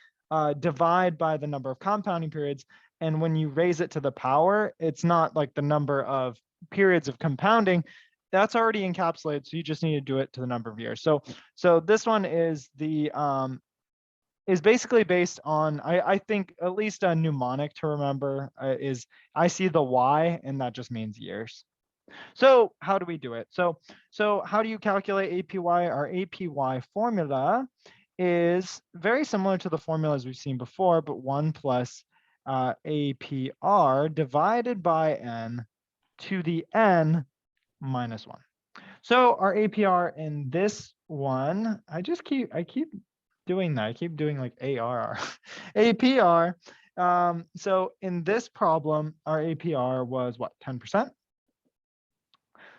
divide by the number of compounding periods. And when you raise it to the power, it's not like the number of periods of compounding. That's already encapsulated. So you just need to do it to the number of years. So this one is the is basically based on, I think at least a mnemonic to remember is I see the Y, and that just means years. So how do we do it? So how do you calculate APY? Our APY formula is very similar to the formulas we've seen before, but 1 plus APR divided by N to the N minus 1. So our APR in this one, I keep doing that. I keep doing like ARR. APR. So in this problem, our APR was what, 10%?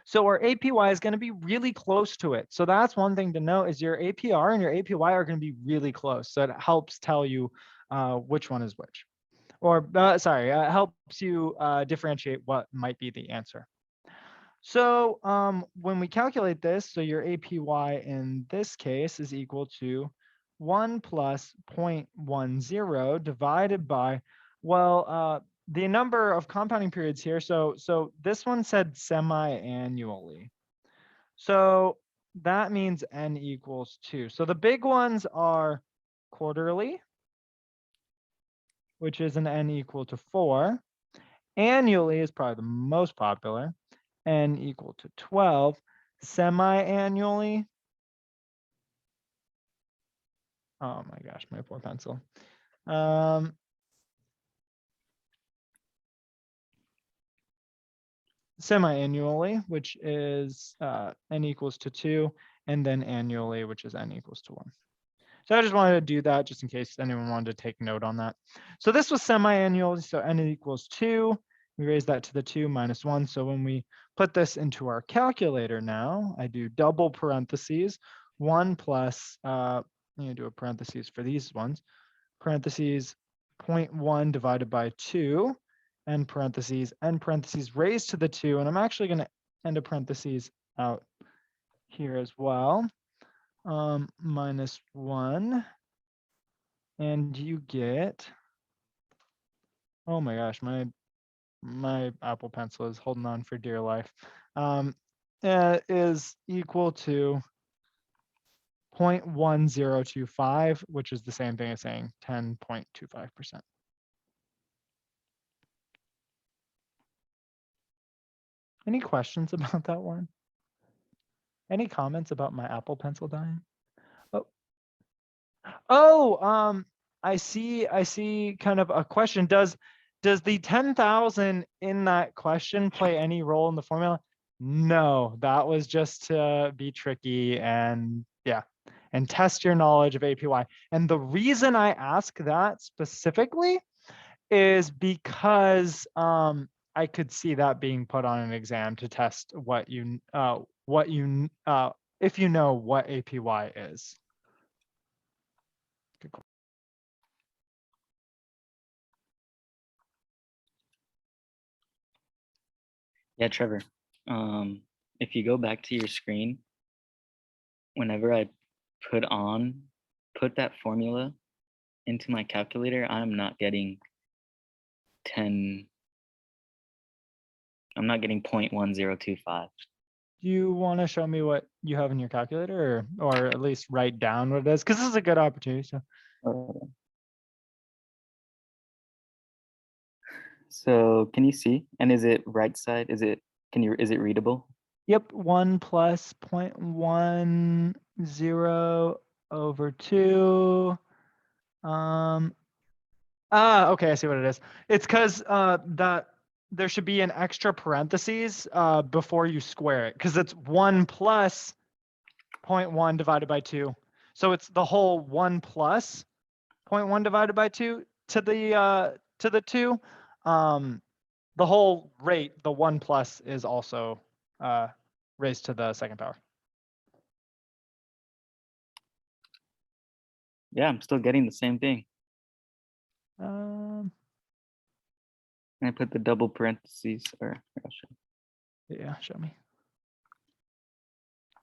So our APY is going to be really close to it. So that's one thing to know, is your APR and your APY are going to be really close. So it helps tell you which one is which. Or helps you differentiate what might be the answer. So when we calculate this, so your APY in this case is equal to 1 plus 0.10 divided by, well, the number of compounding periods here. So this one said semi-annually. So that means N equals 2. So the big ones are quarterly, which is an N equal to 4. Annually is probably the most popular, N equal to 12. Semi-annually, oh my gosh, my poor pencil. Semi-annually, which is N equals to 2, and then annually, which is N equals to 1. So I just wanted to do that just in case anyone wanted to take note on that. So this was semi-annually, so N equals 2. We raise that to the 2 minus 1. So when we put this into our calculator now, I do double parentheses, 1 plus, I'm going to do a parentheses for these ones, parentheses 0.1 divided by 2, and parentheses, n parentheses raised to the 2. And I'm actually going to end a parentheses out here as well, minus 1. And you get, oh my gosh, my Apple Pencil is holding on for dear life, is equal to 0.1025, which is the same thing as saying 10.25%. Any questions about that one? Any comments about my Apple Pencil dying? Oh, I see kind of a question. Does the 10,000 in that question play any role in the formula? No, that was just to be tricky and yeah, and test your knowledge of APY. And the reason I ask that specifically is because I could see that being put on an exam to test what you if you know what APY is. Good call. Yeah, Trevor. If you go back to your screen, whenever I put that formula into my calculator, I'm not getting 10. I'm not getting 0.1025. Do you want to show me what you have in your calculator or at least write down what it is? Because this is a good opportunity. So can you see? And is it right side? Is it readable? Yep, 1 plus 0.10 over 2. Okay, I see what it is. It's because that there should be an extra parentheses before you square it, because it's 1 plus 0.1 divided by 2. So it's the whole 1 plus 0.1 divided by 2 to the 2. The whole rate, the 1 plus, is also raised to the second power. Yeah, I'm still getting the same thing. Um, And I put the double parentheses, or I'll show. yeah, show me.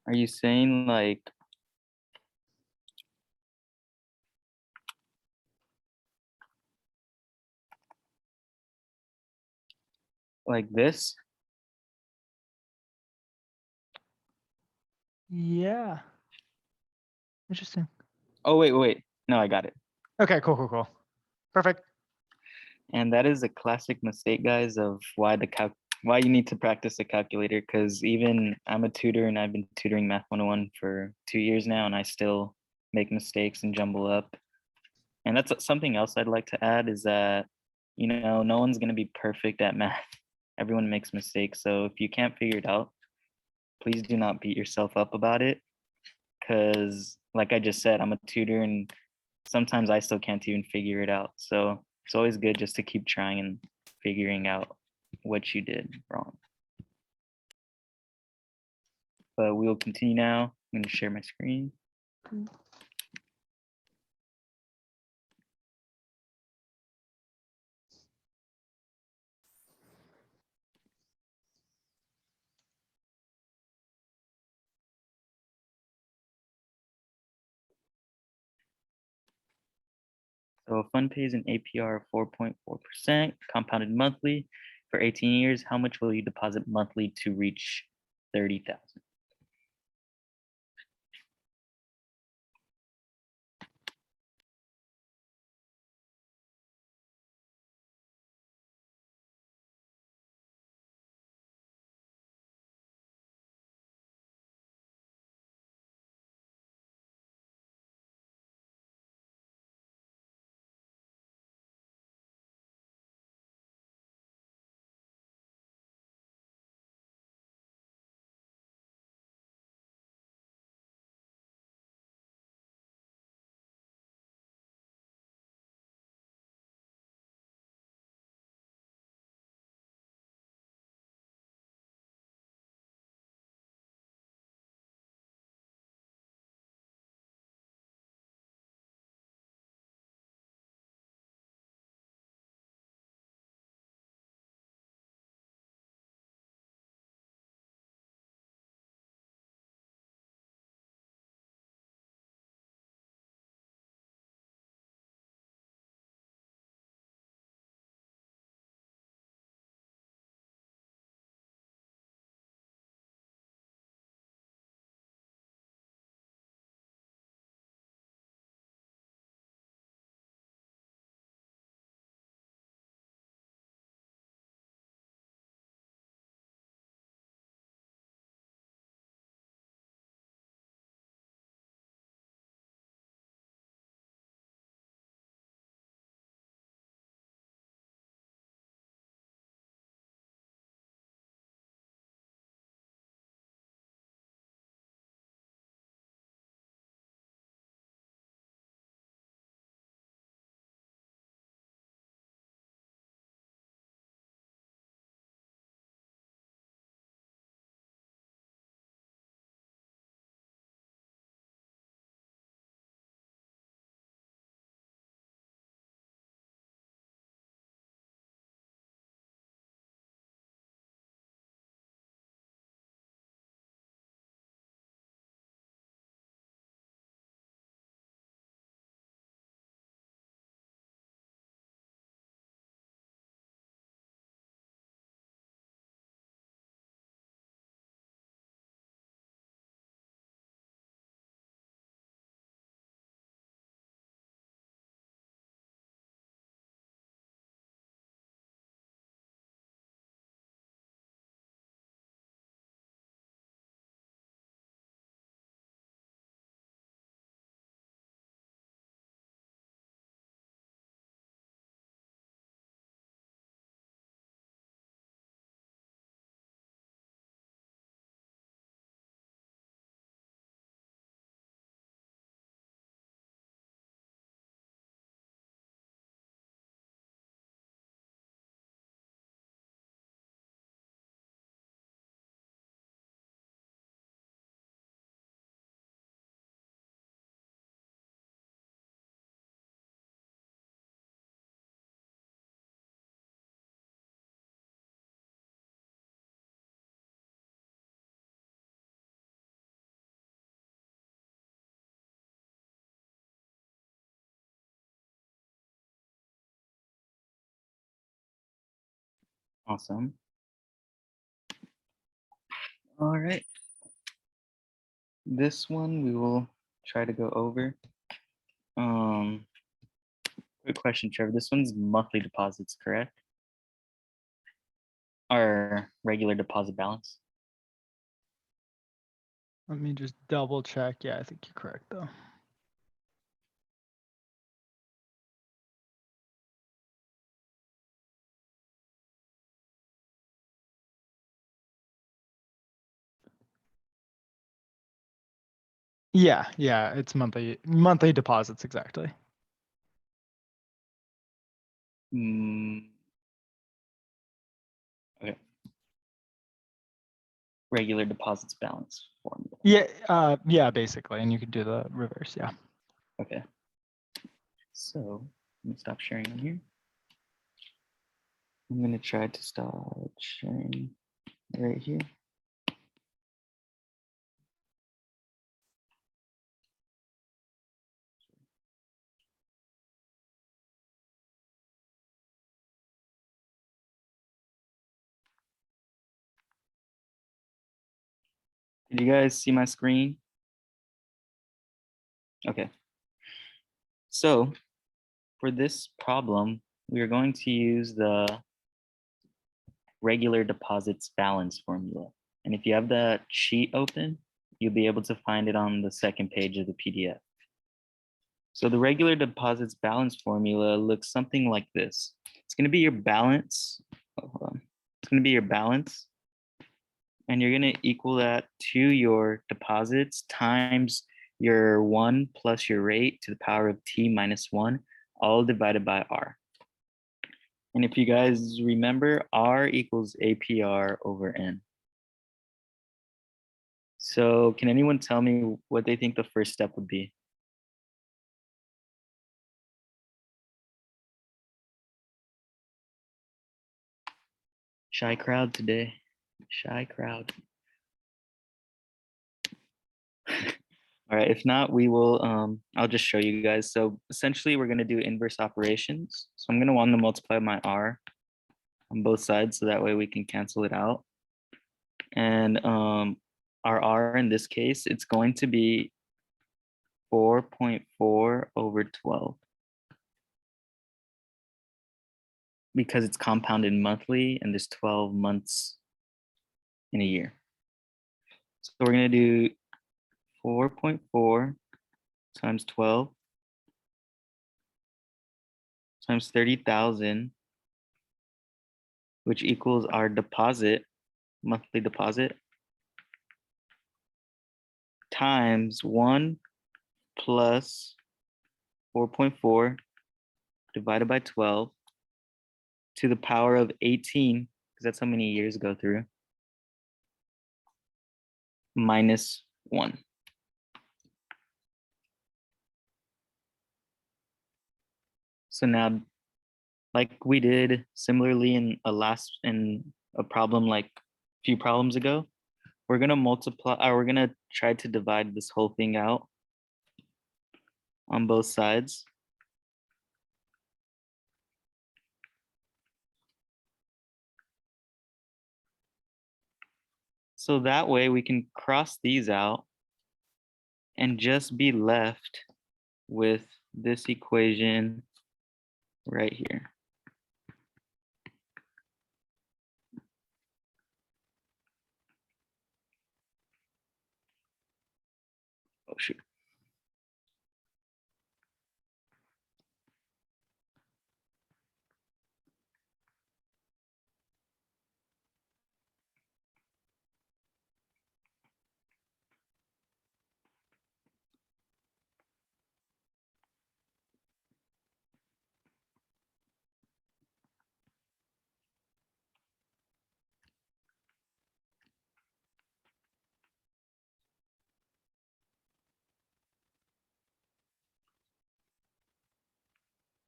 Are you saying like this? Yeah. Interesting. Oh, wait. No, I got it. Okay, cool. Perfect. And that is a classic mistake, guys, of why you need to practice a calculator. Because even I'm a tutor and I've been tutoring Math 101 for 2 years now, and I still make mistakes and jumble up. And that's something else I'd like to add is that, no one's going to be perfect at math. Everyone makes mistakes. So if you can't figure it out, please do not beat yourself up about it. Because like I just said, I'm a tutor and sometimes I still can't even figure it out. So it's always good just to keep trying and figuring out what you did wrong. But we will continue now. I'm going to share my screen. So a fund pays an APR of 4.4% compounded monthly for 18 years. How much will you deposit monthly to reach 30,000? Awesome. All right. This one we will try to go over. Um, Quick question, Trevor. This one's monthly deposits, correct? Or regular deposit balance? Let me just double check. Yeah, I think you're correct though. Yeah, it's monthly deposits exactly. Mm, okay. Regular deposits balance formula. Yeah, basically, and you could do the reverse. Yeah. Okay. So let me stop sharing on here. I'm gonna try to start sharing right here. Did you guys see my screen? Okay. So for this problem, we are going to use the regular deposits balance formula. And if you have that sheet open, you'll be able to find it on the second page of the PDF. So the regular deposits balance formula looks something like this. It's going to be your balance. Oh, hold on. It's going to be your balance. And you're going to equal that to your deposits times your 1 plus your rate to the power of t minus 1, all divided by r. And if you guys remember, r equals APR over n. So can anyone tell me what they think the first step would be? Shy crowd today. Shy crowd. All right, if not, we will, I'll just show you guys. So essentially we're gonna do inverse operations. So I'm gonna want to multiply my R on both sides so that way we can cancel it out. And our R in this case, it's going to be 4.4 over 12 because it's compounded monthly and there's 12 months in a year. So we're gonna do 4.4 times 12 times 30,000, which equals our deposit, monthly deposit, times 1 plus 4.4 divided by 12 to the power of 18, because that's how many years go through, minus 1. So now, like we did similarly in a problem like a few problems ago, we're gonna multiply, or we're gonna try to divide this whole thing out on both sides. So that way we can cross these out and just be left with this equation right here. Oh shoot.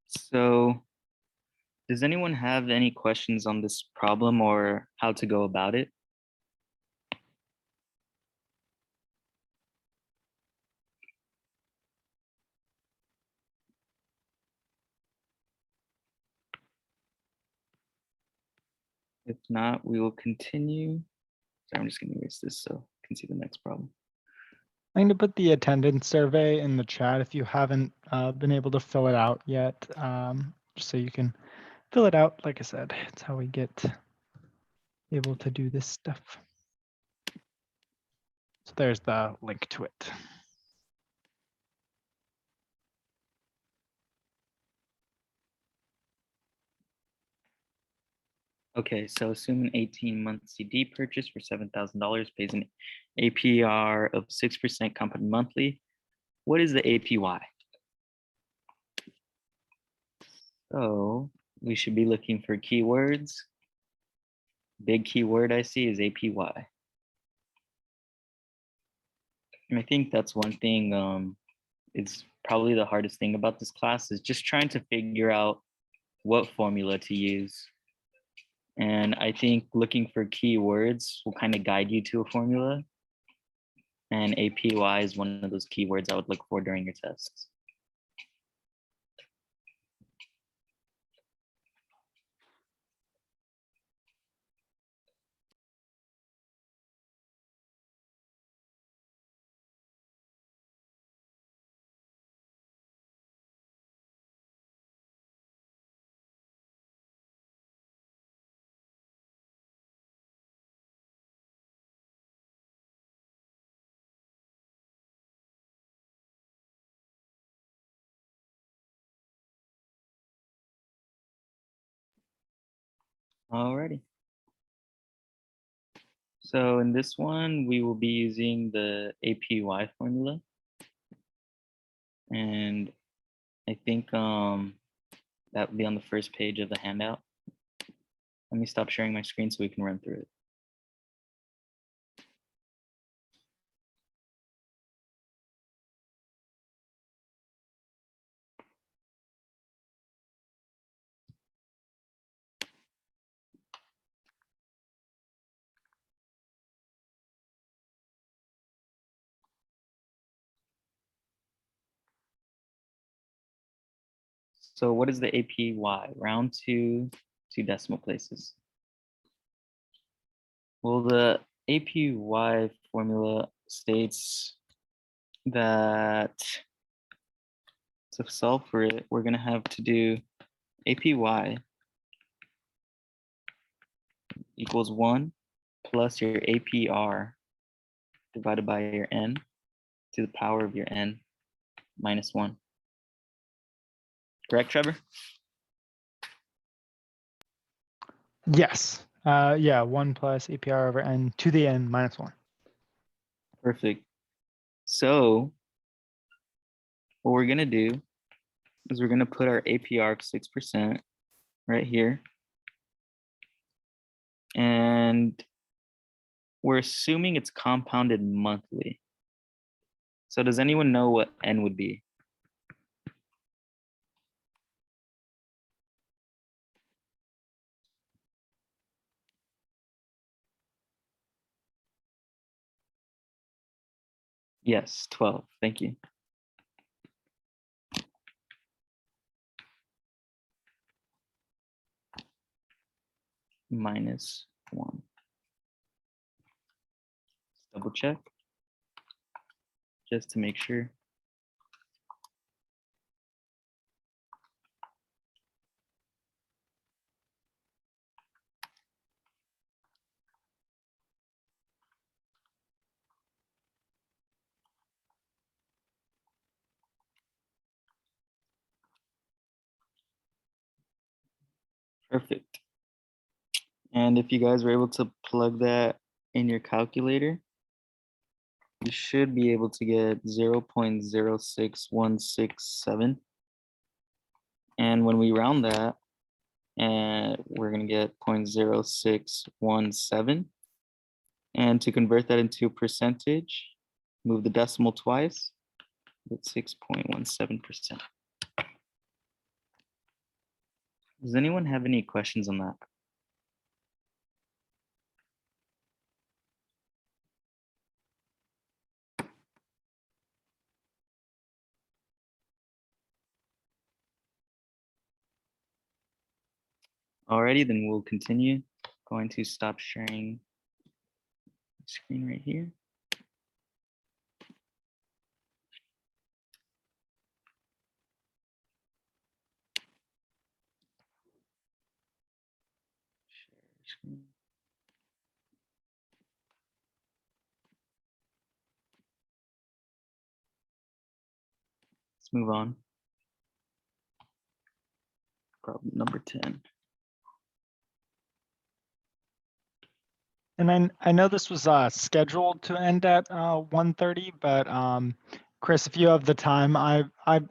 So does anyone have any questions on this problem or how to go about it? If not, we will continue. So I'm just gonna erase this so you can see the next problem. I'm going to put the attendance survey in the chat if you haven't been able to fill it out yet, just so you can fill it out. Like I said, it's how we get able to do this stuff. So there's the link to it. Okay, so assume an 18-month CD purchase for $7,000 pays an APR of 6% compounded monthly. What is the APY? So we should be looking for keywords. Big keyword I see is APY. And I think that's one thing, it's probably the hardest thing about this class is just trying to figure out what formula to use. And I think looking for keywords will kind of guide you to a formula. And APY is one of those keywords I would look for during your tests. Alrighty. So in this one, we will be using the APY formula. And I think that will be on the first page of the handout. Let me stop sharing my screen so we can run through it. So what is the APY? Round to 2 decimal places. Well, the APY formula states that to solve for it, we're going to have to do APY equals 1 plus your APR divided by your n to the power of your n minus 1. Correct, Trevor? Yes. Yeah, 1 plus APR over n to the n minus 1. Perfect. So what we're going to do is we're going to put our APR of 6% right here. And we're assuming it's compounded monthly. So does anyone know what n would be? Yes, 12. Thank you. Minus 1. Double check just to make sure. Perfect. And if you guys were able to plug that in your calculator, you should be able to get 0.06167. And when we round that, and we're going to get 0.0617. And to convert that into a percentage, move the decimal twice, get 6.17%. Does anyone have any questions on that? Alrighty, then we'll continue. Going to stop sharing screen right here. Share screen. Let's move on. Problem number 10. And I know this was scheduled to end at 1:30, but Chris, if you have the time, I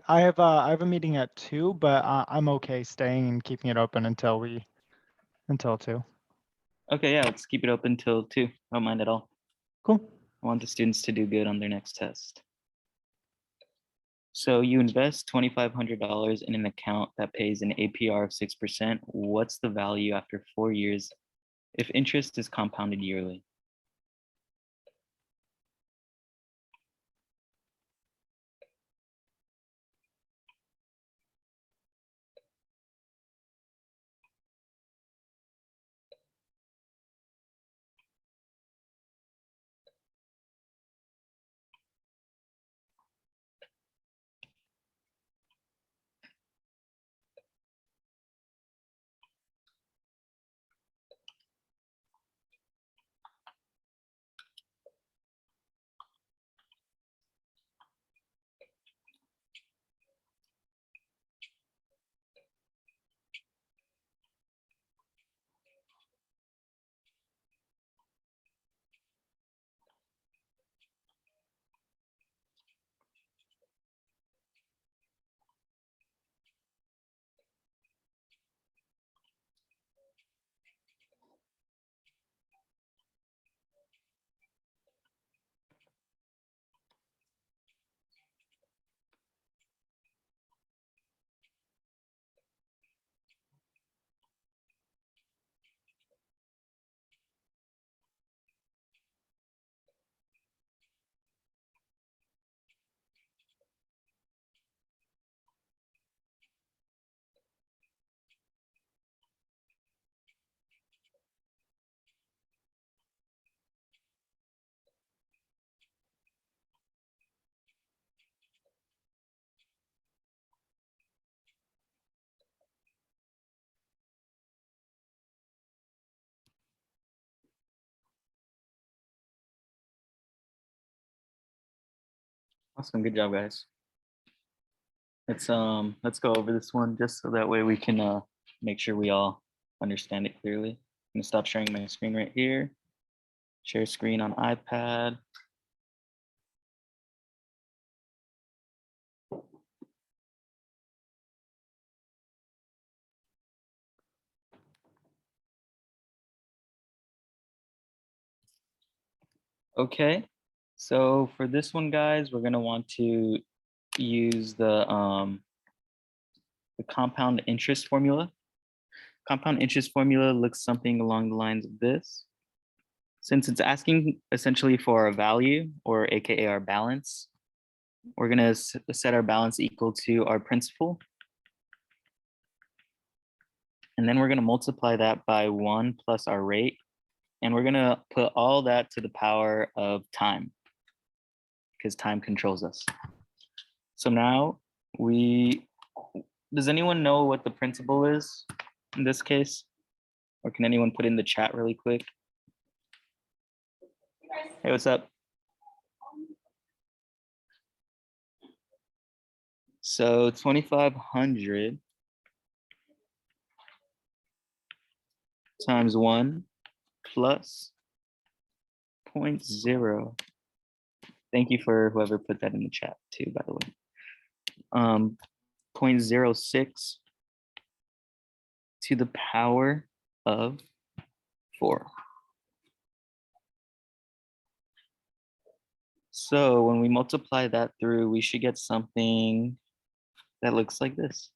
have a meeting at 2, but I'm okay staying and keeping it open until 2. Okay, yeah, let's keep it open till 2. Don't mind at all. Cool. I want the students to do good on their next test. So you invest $2,500 in an account that pays an APR of 6%. What's the value after 4 years if interest is compounded yearly? Awesome, good job, guys. Let's go over this one just so that way we can make sure we all understand it clearly. I'm gonna stop sharing my screen right here. Share screen on iPad. Okay, so for this one, guys, we're gonna want to use the compound interest formula. Compound interest formula looks something along the lines of this. Since it's asking essentially for a value, or AKA our balance, we're gonna set our balance equal to our principal. And then we're gonna multiply that by 1 plus our rate. And we're gonna put all that to the power of time, because time controls us. So now does anyone know what the principal is in this case? Or can anyone put in the chat really quick? Hey, what's up? So 2,500 times 1 plus 0.0. Thank you for whoever put that in the chat too, by the way. 0.06 to the power of 4. So when we multiply that through, we should get something that looks like this.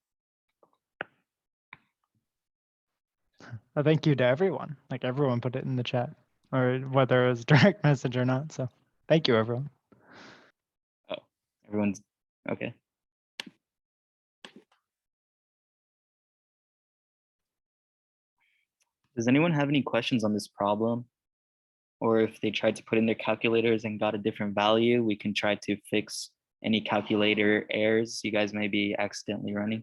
A thank you to everyone. Like everyone put it in the chat, or whether it was direct message or not. So thank you, everyone. Oh, everyone's okay. Does anyone have any questions on this problem? Or if they tried to put in their calculators and got a different value, we can try to fix any calculator errors you guys may be accidentally running.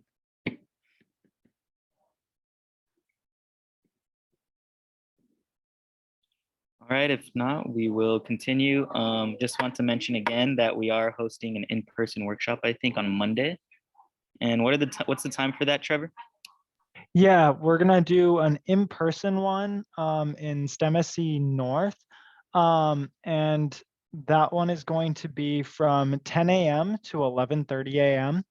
All right, if not, we will continue. Just want to mention again that we are hosting an in-person workshop, I think, on Monday. And what's the time for that, Trevor? Yeah, we're gonna do an in-person one in STEMSC North. And that one is going to be from 10 a.m. to 11:30 a.m.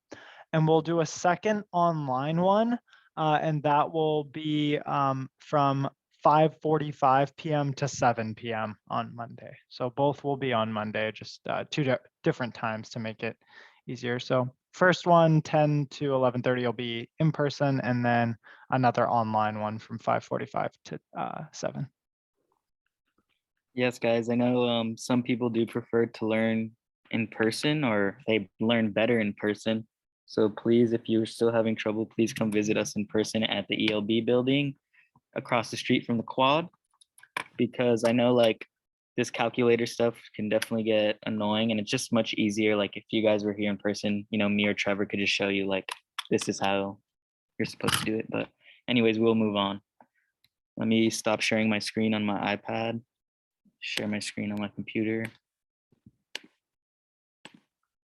And we'll do a second online one, and that will be from 5:45 p.m. to 7 p.m. on Monday. So both will be on Monday, just two different times to make it easier. So first one, 10 to 11:30 will be in person, and then another online one from 5:45 to 7. Yes, guys, I know some people do prefer to learn in person, or they learn better in person. So please, if you're still having trouble, please come visit us in person at the ELB building across the street from the quad, because I know like this calculator stuff can definitely get annoying, and it's just much easier. Like if you guys were here in person, me or Trevor could just show you like, this is how you're supposed to do it. But anyways, we'll move on. Let me stop sharing my screen on my iPad, share my screen on my computer.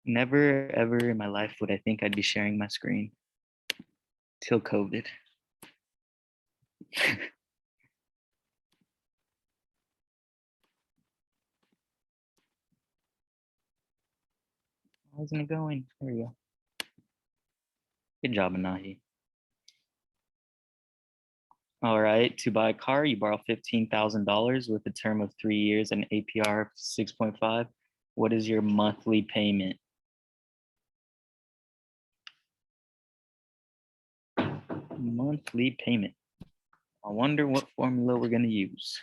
Never ever in my life would I think I'd be sharing my screen till COVID. How's it going? There we go. Good job, Anahi. All right, to buy a car, you borrow $15,000 with a term of 3 years and APR of 6.5. What is your monthly payment? Monthly payment. I wonder what formula we're going to use.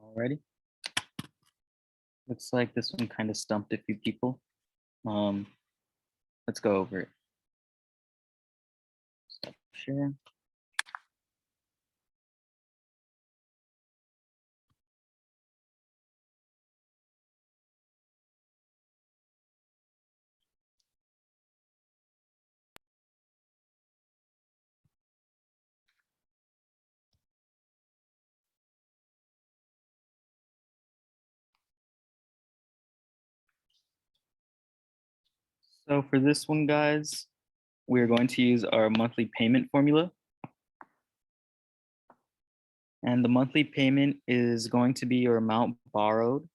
Alrighty. Looks like this one kind of stumped a few people. Let's go over it. Stop share. So for this one, guys, we're going to use our monthly payment formula. And the monthly payment is going to be your amount borrowed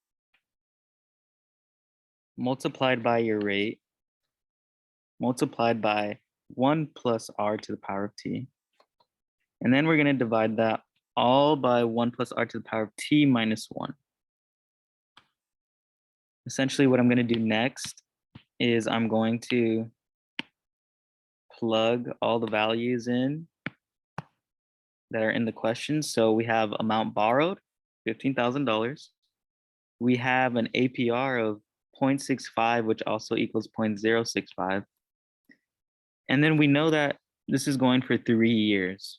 multiplied by your rate multiplied by 1 plus r to the power of t. And then we're going to divide that all by 1 plus r to the power of t minus 1. Essentially, what I'm going to do next is I'm going to plug all the values in that are in the question. So we have amount borrowed, $15,000. We have an APR of 0.65, which also equals 0.065. And then we know that this is going for 3 years.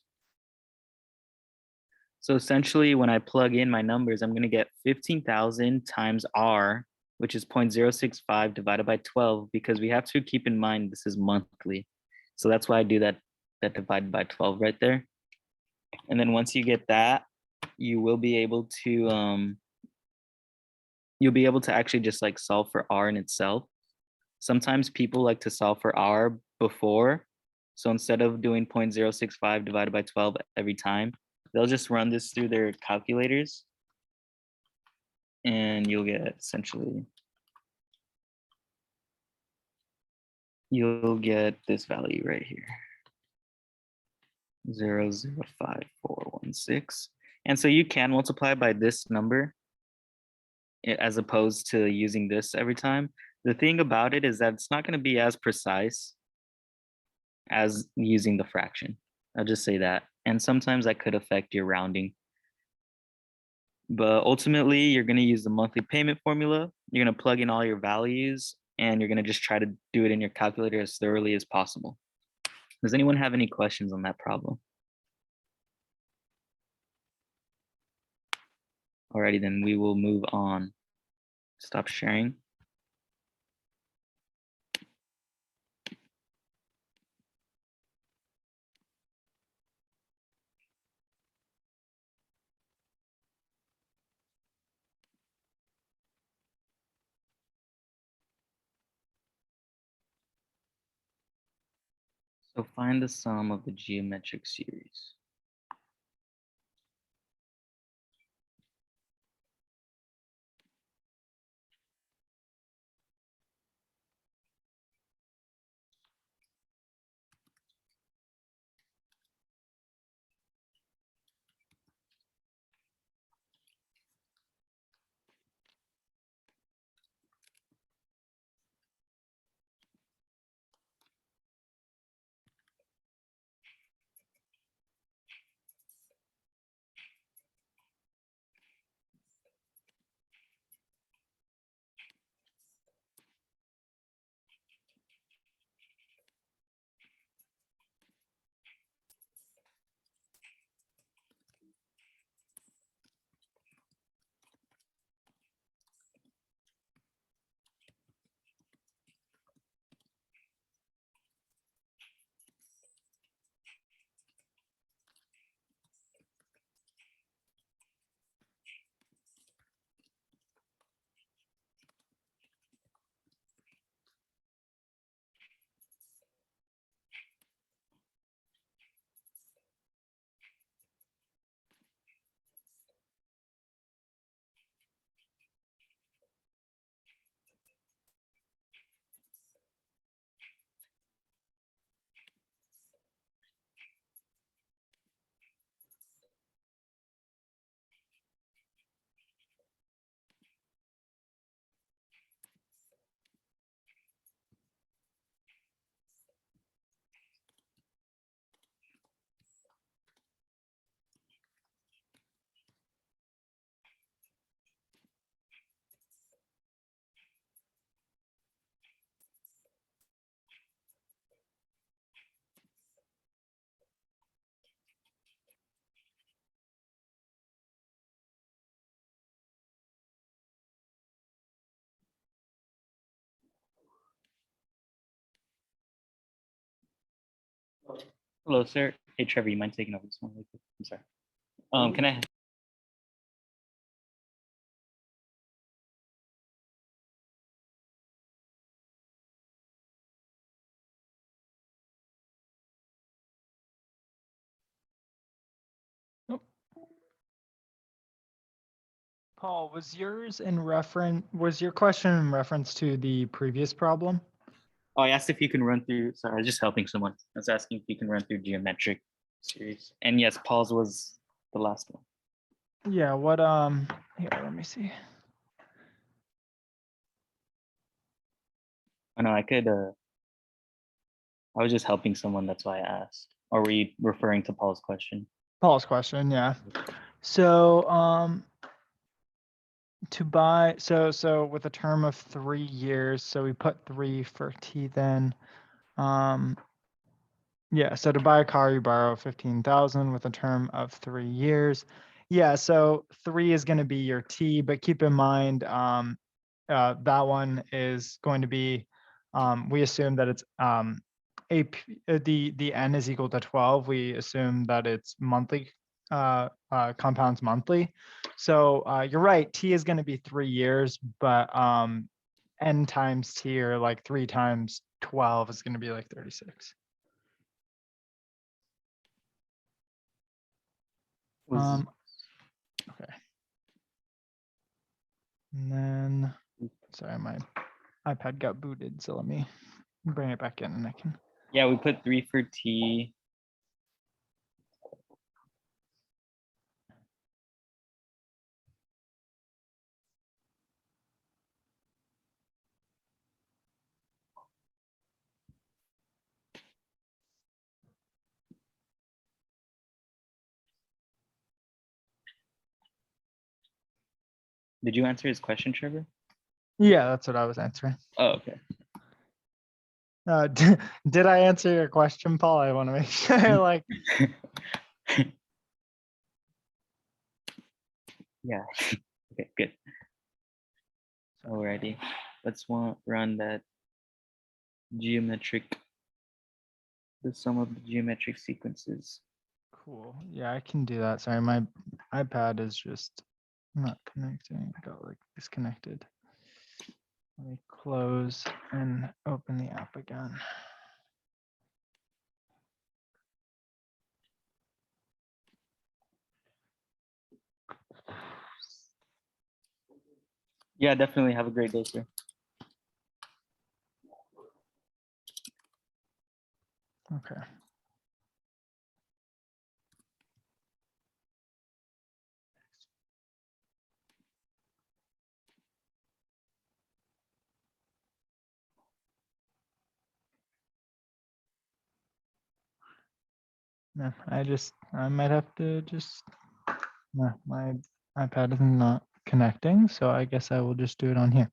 So essentially, when I plug in my numbers, I'm going to get 15,000 times R, which is 0.065 divided by 12, because we have to keep in mind this is monthly. So that's why I do that divided by 12 right there. And then once you get that, you will be able to you'll be able to actually just like solve for R in itself. Sometimes people like to solve for R before. So instead of doing 0.065 divided by 12 every time, they'll just run this through their calculators and you'll get you'll get this value right here, 0.05416. And so you can multiply by this number as opposed to using this every time. The thing about it is that it's not going to be as precise as using the fraction. I'll just say that. And sometimes that could affect your rounding. But ultimately, you're going to use the monthly payment formula. You're going to plug in all your values and you're going to just try to do it in your calculator as thoroughly as possible. Does anyone have any questions on that problem? Alrighty, then we will move on. Stop sharing. So find the sum of the geometric series. Hello, sir. Hey, Trevor, you mind taking over this one really quick? I'm sorry. Can I? Paul, was your question in reference to the previous problem? Oh, I asked if you can run through. Sorry, I was just helping someone. I was asking if you can run through geometric series. And yes, Paul's was the last one. Yeah, here, let me see. I know I could. I was just helping someone. That's why I asked. Or were you referring to Paul's question? Paul's question, yeah. So, to buy, so with a term of 3 years, so we put 3 for T then. Yeah, so to buy a car, you borrow 15,000 with a term of 3 years. Yeah, so 3 is gonna be your T, but keep in mind, that one is going to be, we assume that it's, the N is equal to 12. We assume that it's monthly, compounds monthly. So, you're right, T is gonna be 3 years, but, N times T, or like 3 times 12 is gonna be like 36. Was Okay. And then, sorry, my iPad got booted, so let me bring it back in and I can. yeah, we put 3 for T. Did you answer his question, Trevor? Yeah, that's what I was answering. Oh, okay. Did I answer your question, Paul? I want to make sure, like, Yeah. Okay, good. Alrighty. Let's run that geometric, the sum of the geometric sequences. cool. Yeah, I can do that. Sorry, my iPad is just not connecting. It got like disconnected. Let me close and open the app again. Yeah, definitely. Have a great day, sir. Okay. No, I might have to just, no, my iPad is not connecting, so I guess I will just do it on here.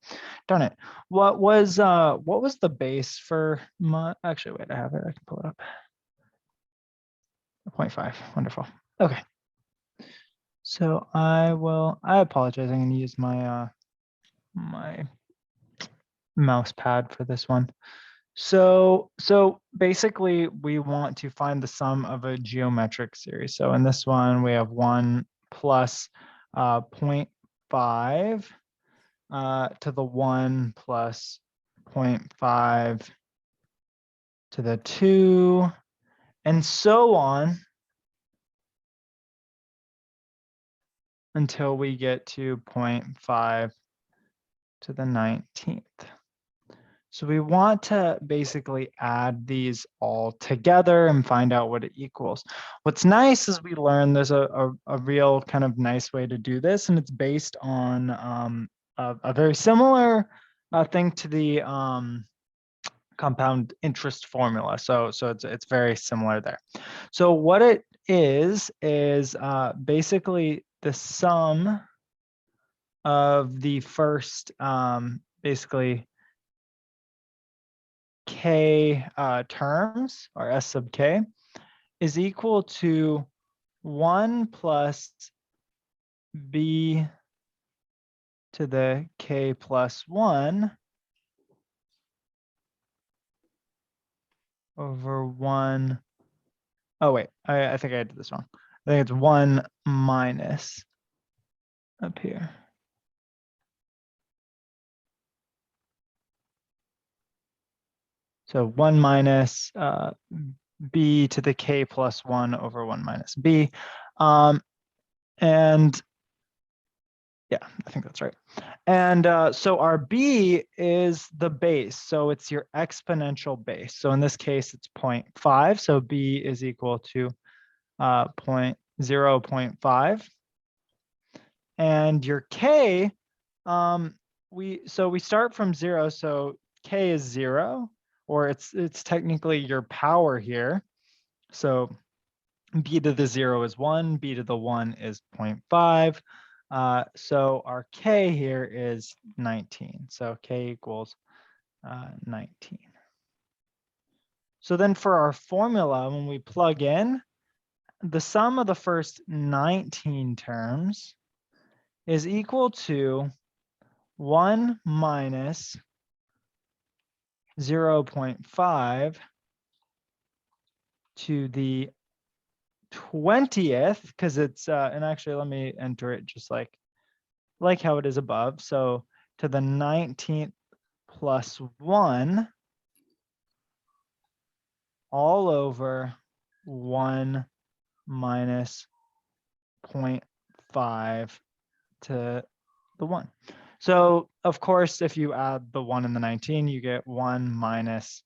Darn it. What was the base for my, actually, wait, I have it. I can pull it up. 0.5. Wonderful. Okay. So I apologize. I'm going to use my my mouse pad for this one. So basically we want to find the sum of a geometric series. So in this one, we have 1 plus 0.5 to the 1 plus 0.5 to the 2, and so on until we get to 0.5 to the 19th. So we want to basically add these all together and find out what it equals. What's nice is we learn there's a real kind of nice way to do this, and it's based on a very similar thing to the compound interest formula. So it's very similar there. So what it is basically the sum of the first basically k terms, or s sub k, is equal to 1 plus b to the k plus 1 over 1 Oh, wait, I think I did this wrong. I think it's 1 minus up here. So 1 minus b to the k plus 1 over 1 minus b. And yeah, I think that's right. And so our b is the base. So it's your exponential base. So in this case, it's 0.5. So b is equal to 0.5. And your k, we start from 0. So k is 0, or it's technically your power here. So b to the 0 is 1, b to the 1 is 0.5. So our k here is 19. So k equals 19. So then for our formula, when we plug in, the sum of the first 19 terms is equal to 1 minus 0.5 to the 20th, because it's, and actually let me enter it just like how it is above. So to the 19th plus 1 all over 1 minus 0.5 to the 1. So of course, if you add the 1 and the 19, you get 1 minus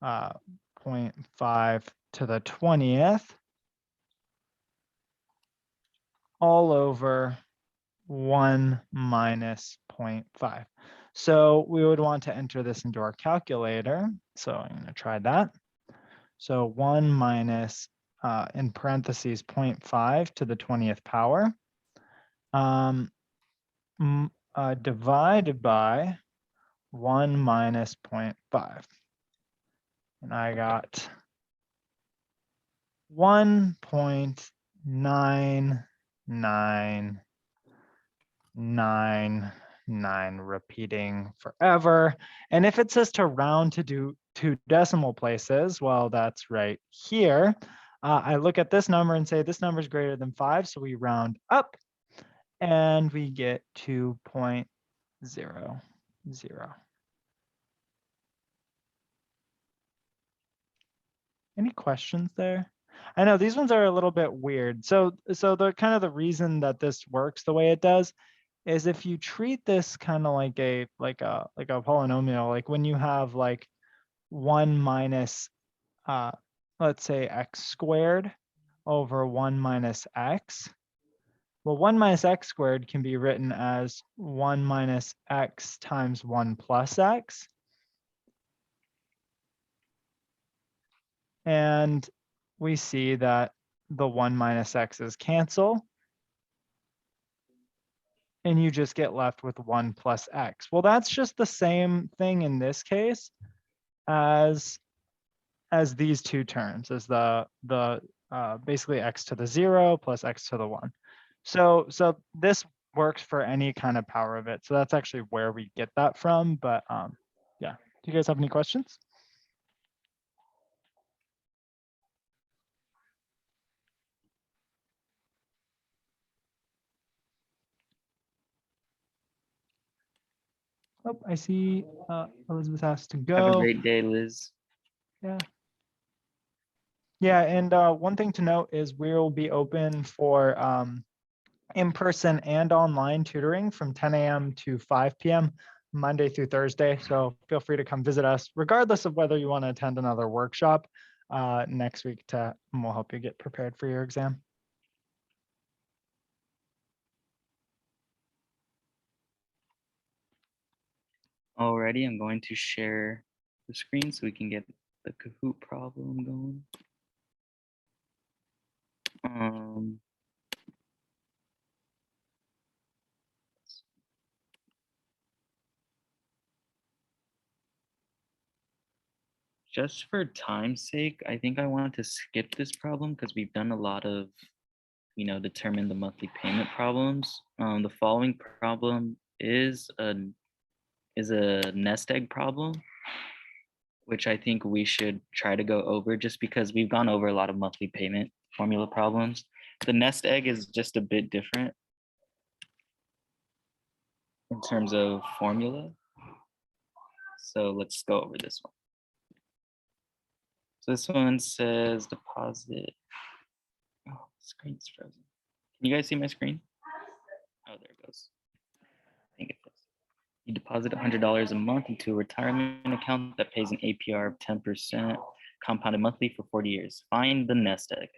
0.5 to the 20th all over 1 minus 0.5. So we would want to enter this into our calculator. So I'm going to try that. So 1 minus, in parentheses, 0.5 to the 20th power, divided by 1 minus 0.5. And I got 1.9999 repeating forever. And if it says to round to do 2 decimal places, well, that's right here. I look at this number and say this number is greater than 5, so we round up and we get 2.00. Any questions there? I know these ones are a little bit weird. So the kind of the reason that this works the way it does is if you treat this kind of like a polynomial, like when you have like 1 minus let's say x squared over 1 minus x. Well, 1 minus x squared can be written as 1 minus x times 1 plus x. And we see that the 1 minus x's cancel. And you just get left with 1 plus x. Well, that's just the same thing in this case as these two terms, as the basically x to the 0 plus x to the 1. So this works for any kind of power of it. So that's actually where we get that from. But yeah, do you guys have any questions? Oh, I see Elizabeth has to go. Have a great day, Liz. Yeah. Yeah, and one thing to note is we'll be open for in-person and online tutoring from 10 a.m. to 5 p.m. Monday through Thursday. So feel free to come visit us, regardless of whether you want to attend another workshop next week, and we'll help you get prepared for your exam. Alrighty, I'm going to share the screen so we can get the Kahoot problem going. Just for time's sake, I think I wanted to skip this problem because we've done a lot of, determine the monthly payment problems. The following problem is a nest egg problem. which I think we should try to go over just because we've gone over a lot of monthly payment formula problems. The nest egg is just a bit different in terms of formula. So let's go over this one. So this one says deposit. Oh, the screen's frozen. Can you guys see my screen? Oh, there it goes. I think it does. You deposit $100 a month into a retirement account that pays an APR of 10% compounded monthly for 40 years. Find the nest egg.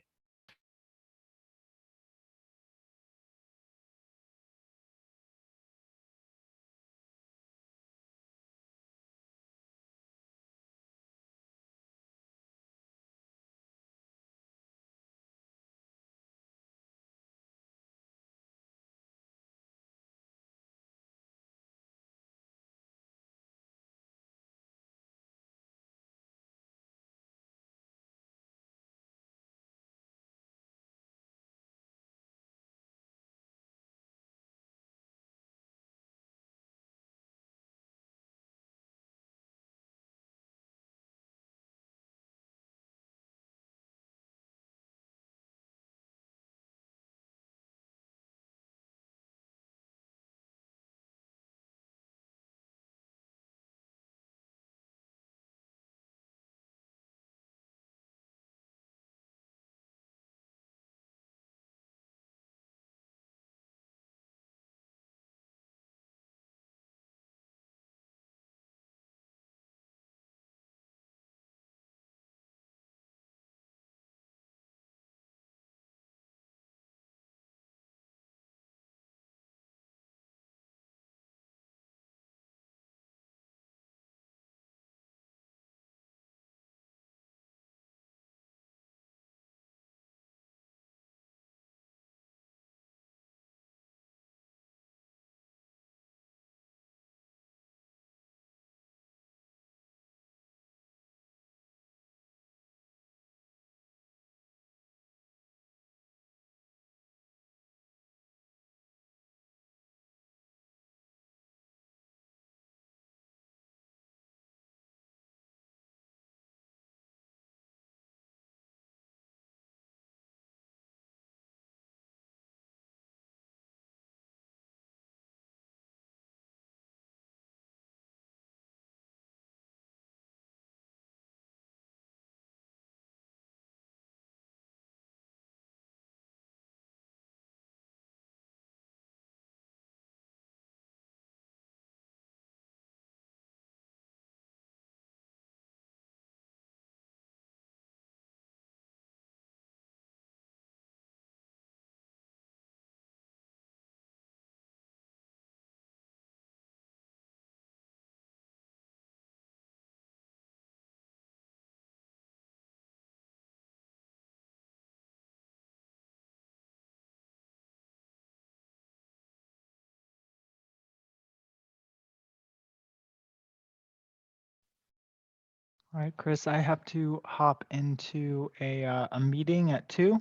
All right, Chris, I have to hop into a meeting at 2.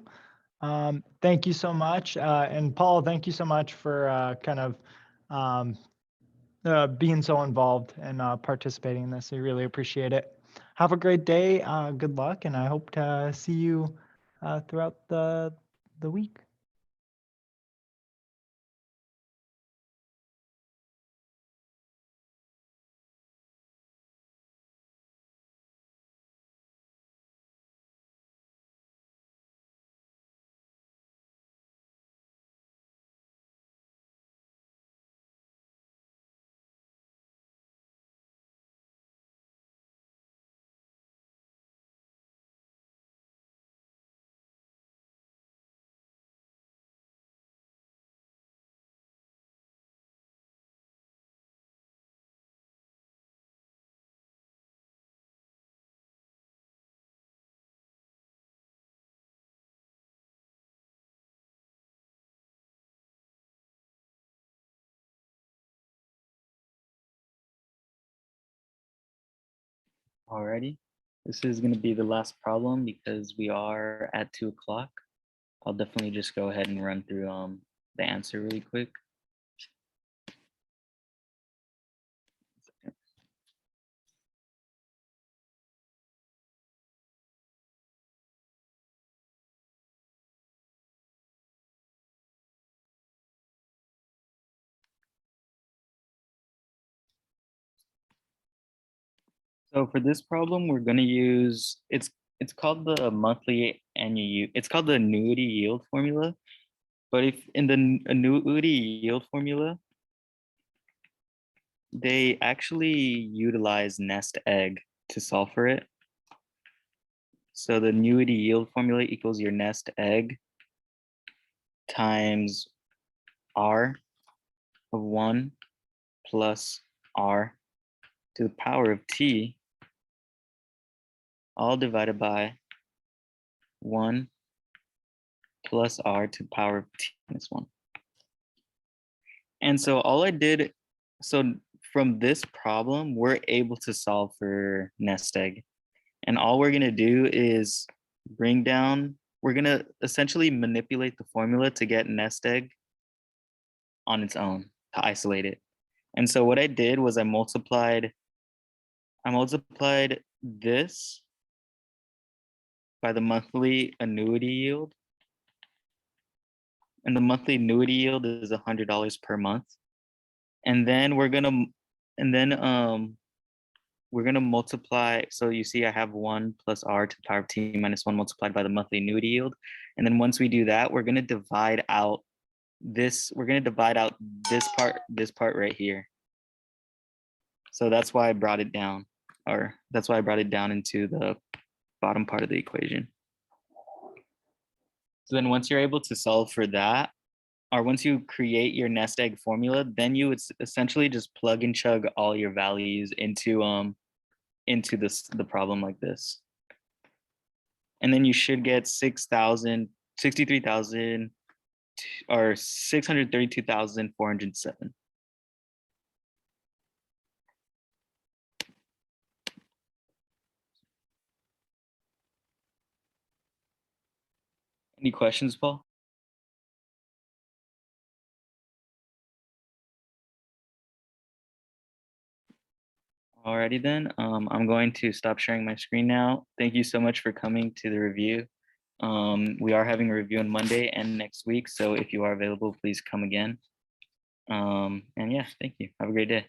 Thank you so much. And Paul, thank you so much for kind of being so involved and participating in this. I really appreciate it. Have a great day. Good luck, and I hope to see you throughout the week. Alrighty. This is going to be the last problem because we are at 2 o'clock. I'll definitely just go ahead and run through the answer really quick. So for this problem, we're gonna use, it's called the monthly annual, it's called the annuity yield formula. But if in the annuity yield formula, they actually utilize nest egg to solve for it. So the annuity yield formula equals your nest egg times R of 1 plus R to the power of T, all divided by 1 plus R to the power of T minus 1. And so all I did, so from this problem, we're able to solve for nest egg. And all we're gonna do is bring down, we're gonna essentially manipulate the formula to get nest egg on its own, to isolate it. And so what I did was I multiplied this by the monthly annuity yield. And the monthly annuity yield is $100 per month. And then we're gonna multiply. So you see I have 1 plus R to the power of T minus 1 multiplied by the monthly annuity yield. And then once we do that, we're gonna divide out this part right here. So that's why I brought it down, or that's why I brought it down into the bottom part of the equation. So then once you're able to solve for that, or once you create your nest egg formula, then you would essentially just plug and chug all your values into the problem like this. And then you should get 63,000 or 632,407. Any questions, Paul? Alrighty then, I'm going to stop sharing my screen now. Thank you so much for coming to the review. We are having a review on Monday and next week, so if you are available, please come again. And yeah, thank you. Have a great day.